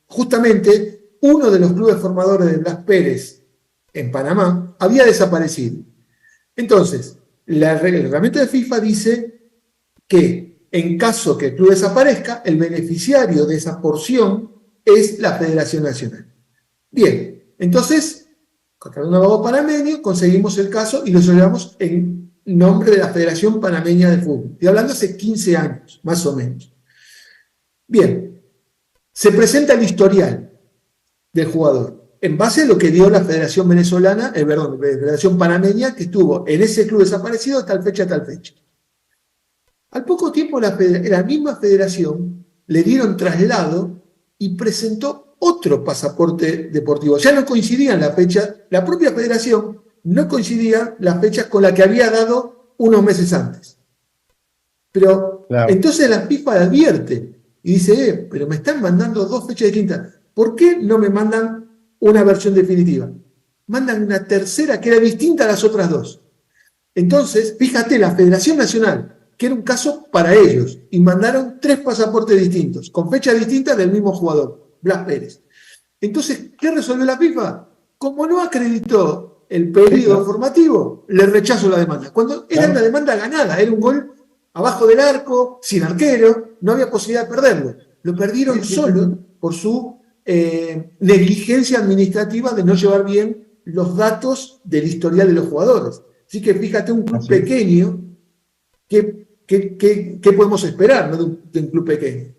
justamente uno de los clubes formadores de Blas Pérez en Panamá había desaparecido. Entonces, el reglamento de FIFA dice que en caso que el club desaparezca, el beneficiario de esa porción es la Federación Nacional. Bien, entonces, con un abogado panameño, conseguimos el caso y lo llevamos en nombre de la Federación Panameña de Fútbol. Estoy hablando hace 15 años, más o menos. Bien, se presenta el historial del jugador en base a lo que dio la Federación Venezolana, Federación Panameña, que estuvo en ese club desaparecido de tal fecha a tal fecha. Al poco tiempo la misma federación le dieron traslado y presentó otro pasaporte deportivo. Ya no coincidían la fecha, la propia federación no coincidían las fechas con las que había dado unos meses antes. Pero Claro. entonces la FIFA advierte y dice, pero me están mandando 2 fechas distintas. ¿Por qué no me mandan una versión definitiva? Mandan una tercera que era distinta a las otras 2. Entonces, fíjate, la Federación Nacional, que era un caso para ellos, y mandaron 3 pasaportes distintos, con fechas distintas del mismo jugador, Blas Pérez. Entonces, ¿qué resolvió la FIFA? Como no acreditó el periodo formativo, le rechazó la demanda. Cuando era una demanda ganada, era un gol abajo del arco, sin arquero, no había posibilidad de perderlo. Lo perdieron solo por su negligencia administrativa de no llevar bien los datos del historial de los jugadores. Así que fíjate, un club pequeño, ¿qué podemos esperar, ¿no? de un club pequeño?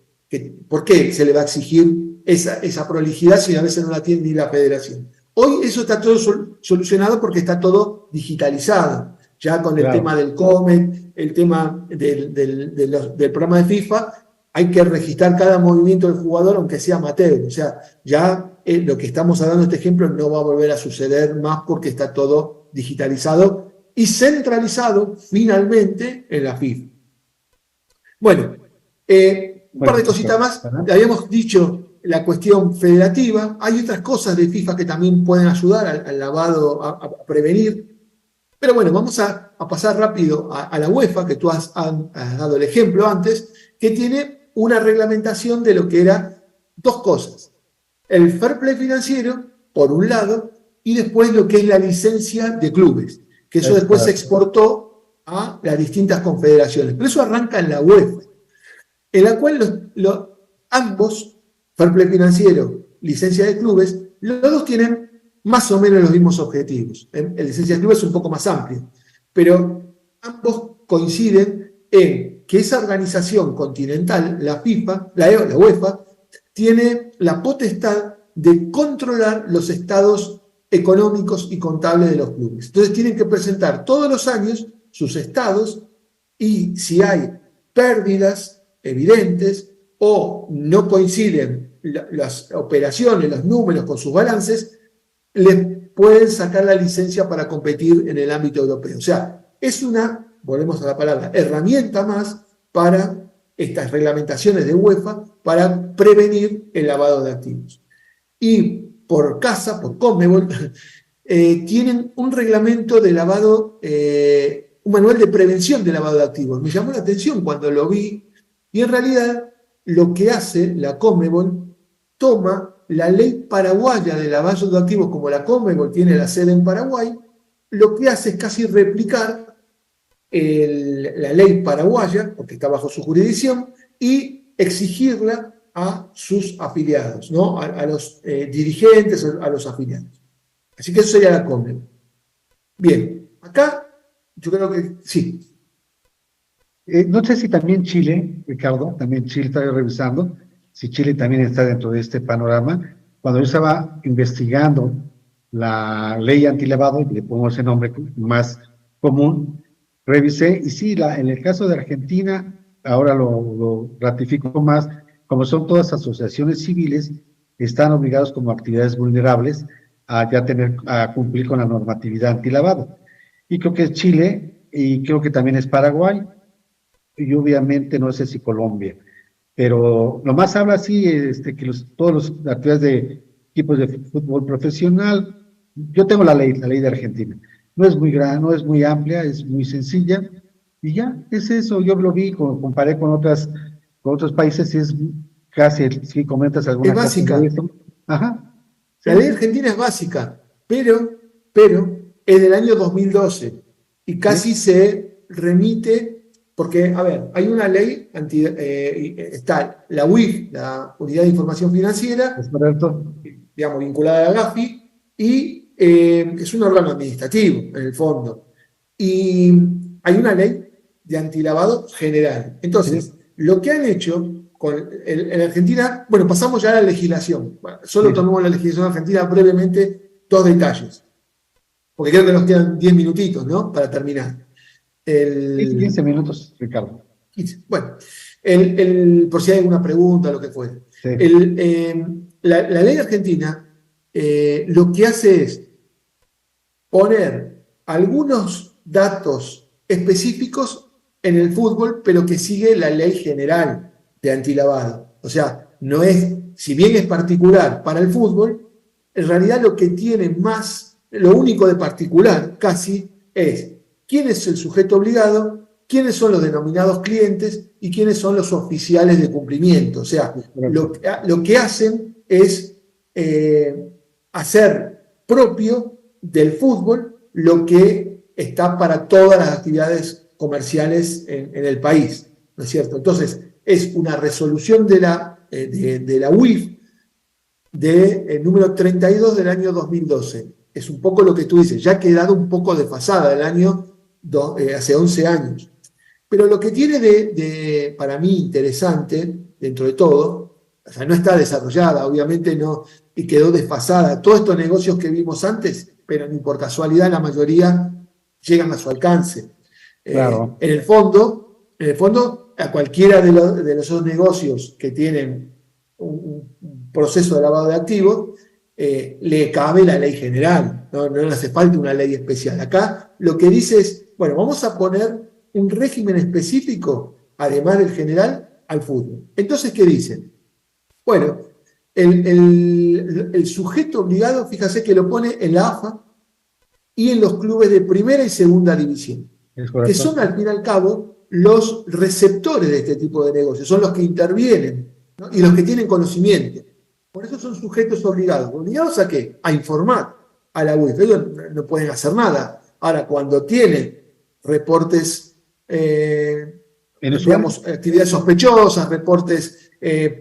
¿Por qué se le va a exigir esa prolijidad si a veces no la tiene ni la federación? Hoy eso está todo solucionado porque está todo digitalizado. Ya con el tema del COMET, el tema del programa de FIFA, hay que registrar cada movimiento del jugador, aunque sea amateur. O sea, ya lo que estamos dando este ejemplo no va a volver a suceder más porque está todo digitalizado y centralizado finalmente en la FIFA. Bueno, un par de cositas más. Habíamos dicho la cuestión federativa. Hay otras cosas de FIFA que también pueden ayudar al lavado, a prevenir. Pero bueno, vamos a pasar rápido a la UEFA, que tú has dado el ejemplo antes, que tiene una reglamentación de lo que era 2 cosas. El fair play financiero, por un lado, y después lo que es la licencia de clubes, que eso después se exportó a las distintas confederaciones. Pero eso arranca en la UEFA, en la cual ambos, fair play financiero, licencia de clubes, los dos tienen más o menos los mismos objetivos. El licencia de clubes es un poco más amplio, pero ambos coinciden en que esa organización continental, la FIFA, la UEFA, tiene la potestad de controlar los estados económicos y contables de los clubes. Entonces tienen que presentar todos los años sus estados y si hay pérdidas evidentes o no coinciden las operaciones, los números con sus balances, le pueden sacar la licencia para competir en el ámbito europeo. O sea, es una, volvemos a la palabra, herramienta más para estas reglamentaciones de UEFA para prevenir el lavado de activos. Y por CASA, por CONMEBOL, tienen un reglamento de lavado, un manual de prevención de lavado de activos. Me llamó la atención cuando lo vi y en realidad lo que hace la CONMEBOL toma la ley paraguaya de lavado de activos, como la CONMEBOL tiene la sede en Paraguay, lo que hace es casi replicar la ley paraguaya, porque está bajo su jurisdicción, y exigirla a sus afiliados, ¿no? a los dirigentes, a los afiliados. Así que eso sería la CONMEBOL. Bien, acá yo creo que sí. No sé si también Chile, Ricardo, también Chile está revisando, si Chile también está dentro de este panorama. Cuando yo estaba investigando la ley antilavado, le pongo ese nombre más común, revisé, y sí, en el caso de Argentina, ahora lo ratifico más, como son todas asociaciones civiles, están obligados como actividades vulnerables a cumplir con la normatividad antilavado. Y creo que es Chile, y creo que también es Paraguay, y obviamente no sé si Colombia. Pero nomás habla así, que todas las actividades de equipos de fútbol profesional, yo tengo la ley de Argentina. No es muy grande, no es muy amplia, es muy sencilla, y ya, es eso. Yo lo vi, comparé con otros países, y es casi, si comentas alguna cosa. Es básica. De eso. Ajá. La ley argentina es básica, pero es del año 2012, y casi se remite. Porque, a ver, hay una ley, está la UIF, la Unidad de Información Financiera, digamos, vinculada a la GAFI, y es un órgano administrativo, en el fondo. Y hay una ley de antilavado general. Entonces, lo que han hecho en Argentina, bueno, pasamos ya a la legislación. Solo tomamos la legislación argentina brevemente, 2 detalles. Porque creo que nos quedan 10 minutitos, ¿no? Para terminar. 15 minutos, Ricardo. 15. Bueno, por si hay alguna pregunta, lo que fuera. Sí. La ley argentina lo que hace es poner algunos datos específicos en el fútbol, pero que sigue la ley general de antilavado. O sea, no es, si bien es particular para el fútbol, en realidad lo que tiene más, lo único de particular casi, es quién es el sujeto obligado, quiénes son los denominados clientes y quiénes son los oficiales de cumplimiento. O sea, lo que hacen es hacer propio del fútbol lo que está para todas las actividades comerciales en el país, ¿no es cierto? Entonces, es una resolución de la UIF del número 32 del año 2012. Es un poco lo que tú dices, ya ha quedado un poco desfasada del año hace 11 años. Pero lo que tiene para mí interesante, dentro de todo, o sea, no está desarrollada, obviamente no, y quedó desfasada. Todos estos negocios que vimos antes, pero ni por casualidad la mayoría llegan a su alcance. Claro. En el fondo, a cualquiera de los dos negocios que tienen un proceso de lavado de activos, le cabe la ley general, no le hace falta una ley especial. Acá lo que dice es, bueno, vamos a poner un régimen específico, además del general, al fútbol. Entonces, ¿qué dicen? Bueno, el sujeto obligado, fíjate que lo pone en la AFA y en los clubes de primera y segunda división, que son al fin y al cabo los receptores de este tipo de negocios, son los que intervienen, ¿no? Y los que tienen conocimiento. Por eso son sujetos obligados. ¿Obligados a qué? A informar a la UIF. Ellos no pueden hacer nada. Ahora, cuando tienen reportes, digamos, actividades sospechosas, reportes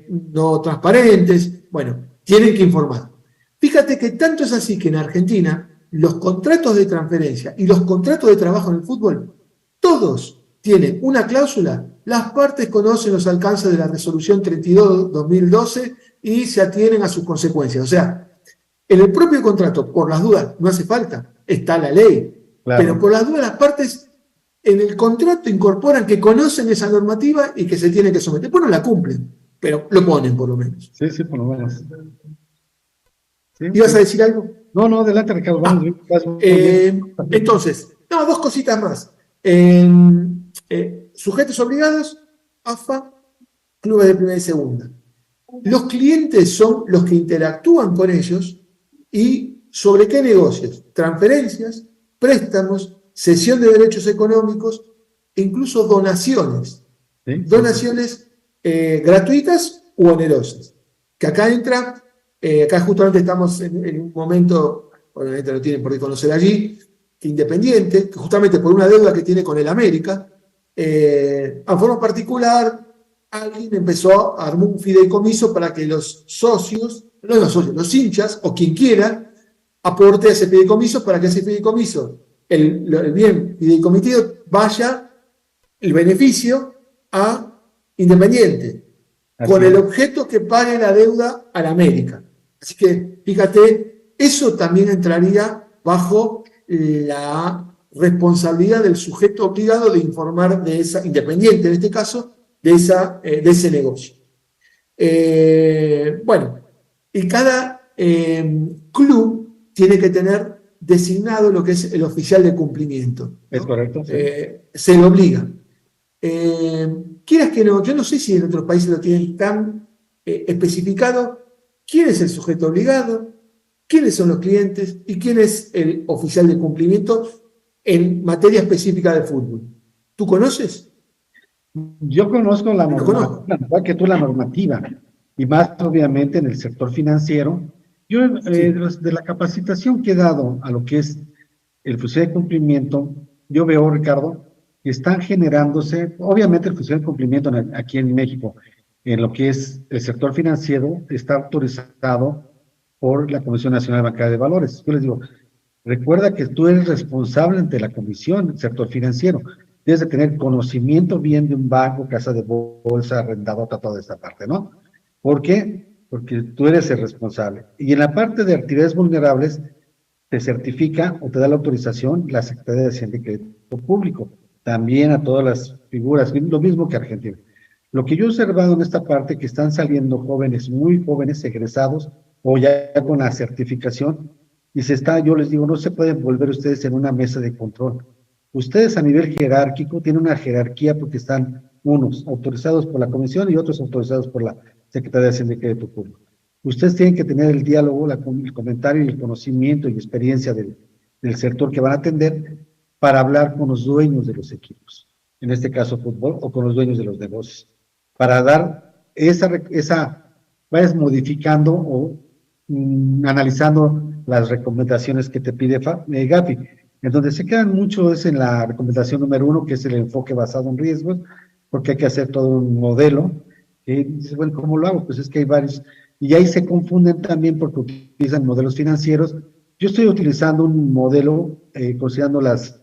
no transparentes, bueno, tienen que informar. Fíjate que tanto es así que en Argentina los contratos de transferencia y los contratos de trabajo en el fútbol, todos tienen una cláusula. Las partes conocen los alcances de la resolución 32/2012 y se atienen a sus consecuencias. O sea, en el propio contrato, por las dudas, no hace falta, está la ley. Claro. Pero por las dudas, las partes en el contrato incorporan que conocen esa normativa y que se tienen que someter. Pues no la cumplen, pero lo ponen por lo menos. Sí, por lo menos. ¿Sí? ¿Ibas a decir algo? No, adelante, Ricardo. Entonces, dos cositas más. Sujetos obligados, AFA, clubes de primera y segunda. Los clientes son los que interactúan con ellos y ¿sobre qué negocios? Transferencias, préstamos, cesión de derechos económicos e incluso donaciones. ¿Sí? Donaciones gratuitas u onerosas. Que acá entra, acá justamente estamos en un momento, obviamente lo tienen por qué conocer allí, Independiente, que justamente por una deuda que tiene con el América, a forma particular, alguien empezó a armar un fideicomiso para que los socios, no los socios, los hinchas o quien quiera, aporte a ese fideicomiso para que ese fideicomiso, el bien fideicomitido, vaya el beneficio a Independiente, así con el objeto que pague la deuda a la América. Así que, fíjate, eso también entraría bajo la responsabilidad del sujeto obligado de informar de esa, Independiente en este caso, de ese negocio. Bueno, y cada club tiene que tener designado lo que es el oficial de cumplimiento, ¿no? Es correcto. Sí. Se le obliga. Quieras que no, yo no sé si en otros países lo tienen tan especificado quién es el sujeto obligado, quiénes son los clientes y quién es el oficial de cumplimiento en materia específica de fútbol. ¿Tú conoces? Yo conozco la normativa, que tú la normativa, y más obviamente en el sector financiero. Yo, de la capacitación que he dado a lo que es el oficial de cumplimiento, yo veo, Ricardo, que están generándose, obviamente el oficial de cumplimiento aquí en México, en lo que es el sector financiero, está autorizado por la Comisión Nacional Bancaria de Valores. Yo les digo, recuerda que tú eres responsable ante la comisión del sector financiero. Debes de tener conocimiento bien de un banco, casa de bolsa, arrendador, toda esta parte, ¿no? ¿Por qué? Porque tú eres el responsable. Y en la parte de actividades vulnerables, te certifica o te da la autorización la Secretaría de Hacienda y Crédito Público. También a todas las figuras, lo mismo que Argentina. Lo que yo he observado en esta parte, que están saliendo jóvenes, muy jóvenes, egresados, o ya con la certificación, y yo les digo, no se pueden volver ustedes en una mesa de control. Ustedes a nivel jerárquico tienen una jerarquía porque están unos autorizados por la comisión y otros autorizados por la Secretaría de Hacienda y Crédito Público. Ustedes tienen que tener el diálogo, el comentario y el conocimiento y experiencia del sector que van a atender para hablar con los dueños de los equipos, en este caso fútbol, o con los dueños de los negocios, para dar vayas modificando o analizando las recomendaciones que te pide Gafi. En donde se quedan mucho es en la recomendación número 1, que es el enfoque basado en riesgos, porque hay que hacer todo un modelo. Y dices, bueno, ¿cómo lo hago? Pues es que hay varios, y ahí se confunden también porque utilizan modelos financieros. Yo estoy utilizando un modelo, considerando las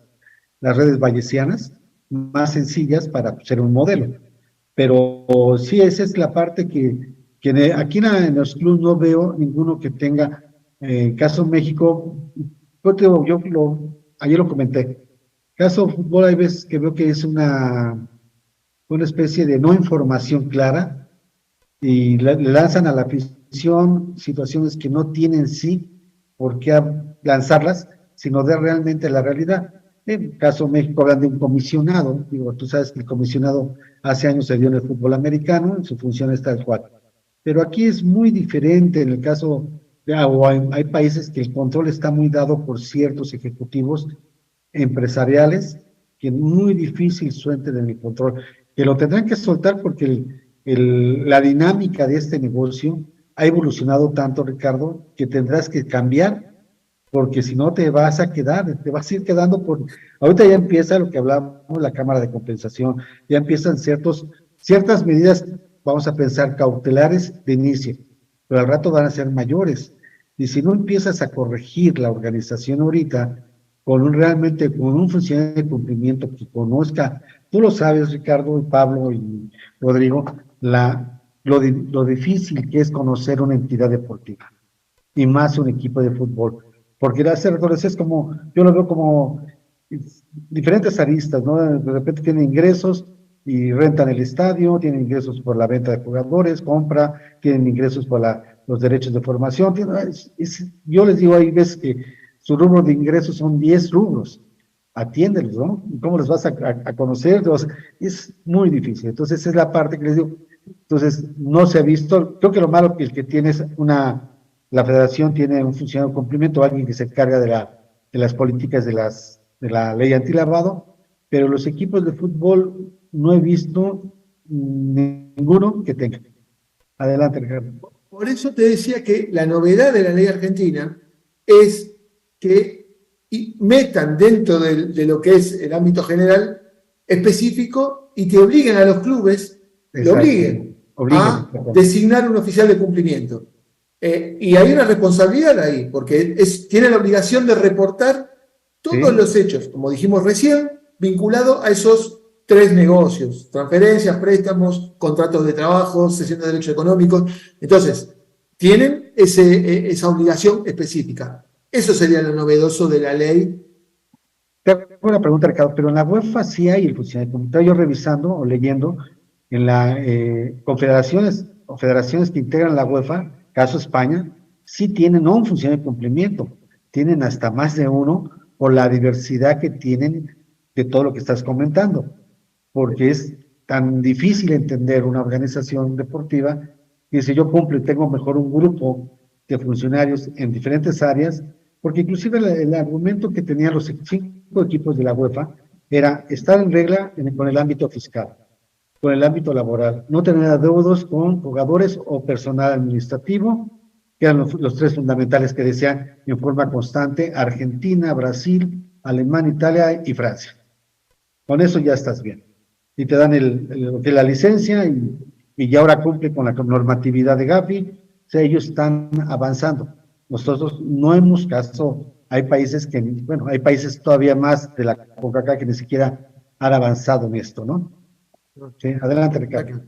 redes bayesianas, más sencillas para ser un modelo. Pero sí, esa es la parte que aquí en los clubes no veo ninguno que tenga, caso México, ayer lo comenté, caso fútbol hay veces que veo que es una especie de no información clara y le lanzan a la afición situaciones que no tienen por qué lanzarlas, sino de realmente la realidad. En el caso México hablan de un comisionado, digo, tú sabes que el comisionado hace años se dio en el fútbol americano, en su función es tal cual. Pero aquí es muy diferente en el caso, hay países que el control está muy dado por ciertos ejecutivos empresariales que es muy difícil suelten en el control, que lo tendrán que soltar porque la dinámica de este negocio ha evolucionado tanto, Ricardo, que tendrás que cambiar, porque si no te vas a ir quedando ahorita ya empieza lo que hablábamos, la Cámara de Compensación, ya empiezan ciertas medidas, vamos a pensar, cautelares de inicio, pero al rato van a ser mayores, y si no empiezas a corregir la organización ahorita, realmente con un funcionario de cumplimiento que conozca, tú lo sabes, Ricardo, y Pablo y Rodrigo, lo difícil que es conocer una entidad deportiva, y más un equipo de fútbol, porque hace rato es como, yo lo veo como diferentes aristas, ¿no? De repente tienen ingresos y rentan el estadio, tienen ingresos por la venta de jugadores, tienen ingresos por los derechos de formación, yo les digo, hay veces que su rubro de ingresos son 10 rubros, atiéndelos, ¿no? ¿Cómo los vas a conocer? Es muy difícil, entonces esa es la parte que les digo, entonces no se ha visto, creo que lo malo que el que tiene es la federación tiene un funcionario de cumplimiento, alguien que se encarga de las políticas de la ley antilavado, pero los equipos de fútbol no he visto ninguno que tenga. Adelante, Ricardo. Por eso te decía que la novedad de la ley argentina es que metan dentro de lo que es el ámbito general específico y que obliguen a los clubes, obliguen a designar un oficial de cumplimiento. Y hay una responsabilidad ahí, porque tiene la obligación de reportar todos los hechos, como dijimos recién, vinculado a esos 3 negocios: transferencias, préstamos, contratos de trabajo, cesión de derechos económicos. Entonces, tienen esa obligación específica. Eso sería lo novedoso de la ley. Tengo una pregunta, Ricardo, pero en la UEFA sí hay el funcionario de cumplimiento. Yo revisando o leyendo en las confederaciones o federaciones que integran la UEFA, caso España, sí tienen no un funcionario de cumplimiento, tienen hasta más de uno por la diversidad que tienen de todo lo que estás comentando, porque es tan difícil entender una organización deportiva que si yo cumplo y tengo mejor un grupo de funcionarios en diferentes áreas, porque inclusive el argumento que tenían los 5 equipos de la UEFA era estar en regla con el ámbito fiscal, con el ámbito laboral, no tener adeudos con jugadores o personal administrativo, que eran los 3 fundamentales que decían en forma constante: Argentina, Brasil, Alemania, Italia y Francia. Con eso ya estás bien. Y te dan la licencia y ya ahora cumple con la normatividad de Gafi, o sea, ellos están avanzando. Nosotros no hemos caso, hay países hay países todavía más de la CONCACAF que ni siquiera han avanzado en esto, ¿no? Sí, adelante, Ricardo.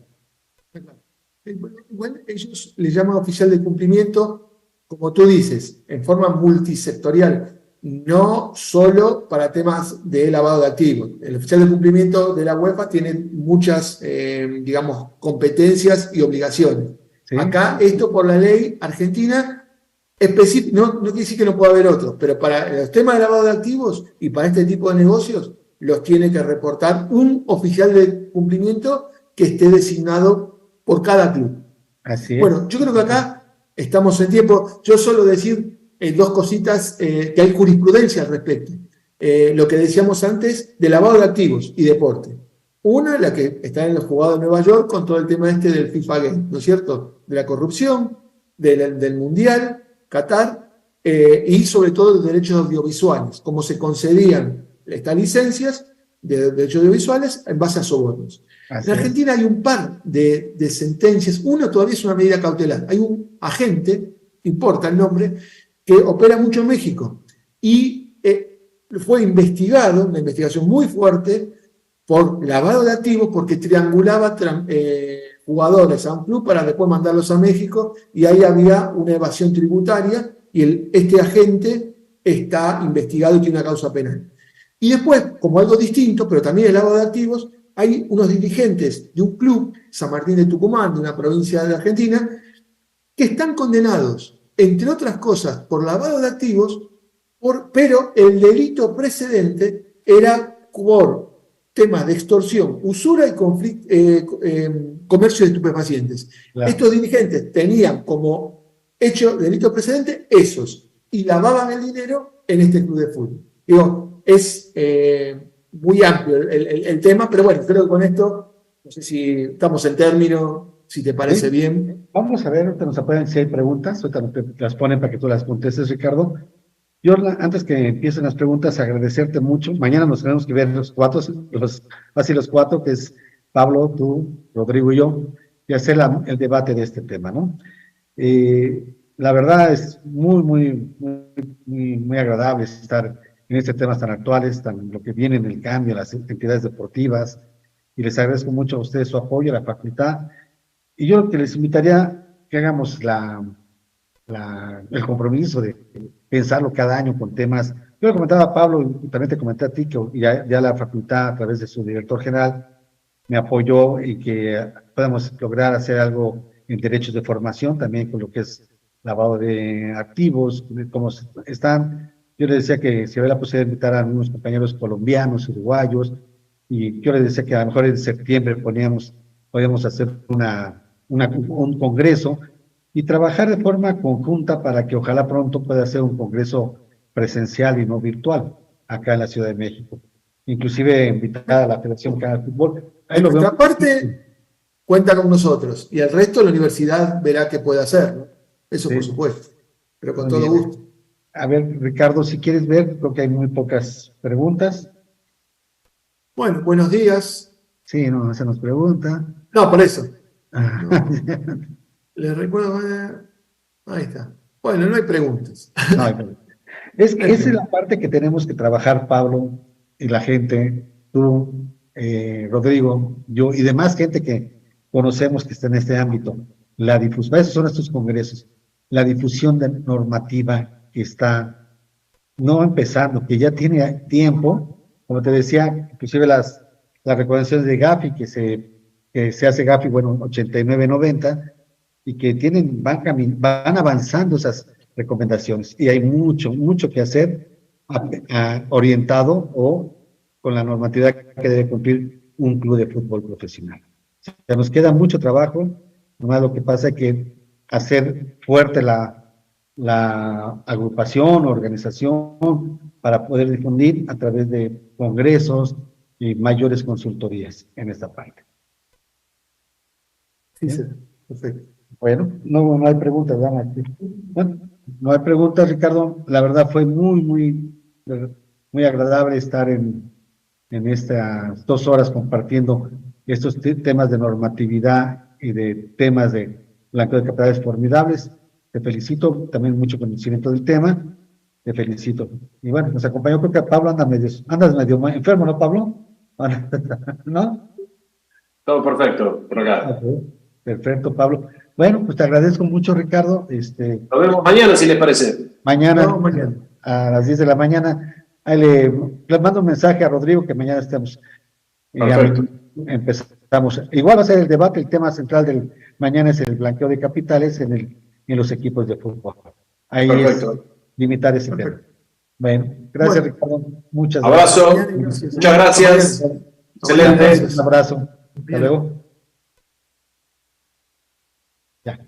Igual ellos le llaman oficial de cumplimiento, como tú dices, en forma multisectorial, no solo para temas de lavado de activos. El oficial de cumplimiento de la UEFA tiene muchas, competencias y obligaciones. Sí. Acá, esto por la ley argentina, no quiere decir que no pueda haber otros, pero para los temas de lavado de activos y para este tipo de negocios, los tiene que reportar un oficial de cumplimiento que esté designado por cada club. Así es. Bueno, yo creo que acá estamos en tiempo. Yo suelo decir dos cositas, que hay jurisprudencia al respecto. Lo que decíamos antes de lavado de activos y deporte. Una, la que está en los juzgados de Nueva York con todo el tema del FIFA Gate, ¿no es cierto? De la corrupción, del Mundial, Qatar, y sobre todo de derechos audiovisuales, cómo se concedían estas licencias de derechos audiovisuales en base a sobornos. En Argentina hay un par de sentencias, una todavía es una medida cautelar. Hay un agente, importa el nombre, que opera mucho en México y fue investigado, una investigación muy fuerte, por lavado de activos, porque triangulaba jugadores a un club para después mandarlos a México, y ahí había una evasión tributaria, y este agente está investigado y tiene una causa penal. Y después, como algo distinto, pero también el lavado de activos, hay unos dirigentes de un club, San Martín de Tucumán, de una provincia de Argentina, que están condenados, entre otras cosas, por lavado de activos, pero el delito precedente era por temas de extorsión, usura y comercio de estupefacientes. Claro. Estos dirigentes tenían como hecho delito precedente esos, y lavaban el dinero en este club de fútbol. Digo, es muy amplio el tema, pero bueno, creo que con esto, no sé si estamos en término, si te parece bien. Vamos a ver, ahorita nos apoyan si hay preguntas, ahorita las ponen para que tú las contestes, Ricardo. Yo, antes que empiecen las preguntas, agradecerte mucho. Mañana nos tenemos que ver los cuatro, que es Pablo, tú, Rodrigo y yo, y hacer el debate de este tema, ¿no? La verdad es muy agradable estar en estos temas tan actuales, lo que viene en el cambio, las entidades deportivas, y les agradezco mucho a ustedes su apoyo, a la facultad, y yo lo que les invitaría que hagamos el compromiso de pensarlo cada año con temas. Yo le comentaba a Pablo y también te comenté a ti que ya la facultad, a través de su director general, me apoyó y que podamos lograr hacer algo en derechos de formación, también con lo que es lavado de activos, cómo están. Yo le decía que si había la posibilidad de invitar a algunos compañeros colombianos, uruguayos, y yo le decía que a lo mejor en septiembre podíamos hacer un congreso y trabajar de forma conjunta para que ojalá pronto pueda ser un congreso presencial y no virtual acá en la Ciudad de México. Inclusive invitar a la Federación Mexicana de Fútbol. Nuestra parte cuenta con nosotros, y el resto la universidad verá qué puede hacer, ¿no? Eso sí, por supuesto, pero con todo gusto. A ver, Ricardo, si quieres ver, creo que hay muy pocas preguntas. Bueno, buenos días. Sí, no se nos pregunta. No, por eso. No. Les recuerdo, ahí está. Bueno, no hay preguntas. No hay preguntas. Esa es la parte que tenemos que trabajar, Pablo, y la gente, tú, Rodrigo, yo, y demás gente que conocemos que está en este ámbito. La difusión, esos son estos congresos, la difusión de normativa que está no empezando, que ya tiene tiempo, como te decía, inclusive las recomendaciones de Gafi, que se hace Gafi, bueno, 89, 90, y que van avanzando esas recomendaciones, y hay mucho que hacer orientado o con la normatividad que debe cumplir un club de fútbol profesional. O sea, nos queda mucho trabajo, nomás lo que pasa es que hacer fuerte la agrupación, organización, para poder difundir a través de congresos y mayores consultorías en esta parte. Sí, sí, perfecto. Bueno, no hay preguntas, ¿verdad? Bueno, no hay preguntas, Ricardo. La verdad fue muy agradable estar en estas 2 horas compartiendo estos temas de normatividad y de temas de blanqueo de capitales formidables. Te felicito, también mucho conocimiento del tema. Te felicito. Y bueno, nos acompañó, creo que Pablo andas medio enfermo, ¿no, Pablo? ¿No? Todo perfecto, por acá. Okay. Perfecto, Pablo. Bueno, pues te agradezco mucho, Ricardo. Nos vemos mañana, si les parece. Mañana a las 10 de la mañana. Ahí le mando un mensaje a Rodrigo que mañana estemos. Empezamos. Igual va a ser el debate, el tema central del mañana es el blanqueo de capitales en los equipos de fútbol. ahí Perfecto. es limitar ese tema. Bueno, gracias, Ricardo. Muchas Abrazo. gracias. Muchas gracias. Excelente. Un abrazo. Hasta luego. Ya.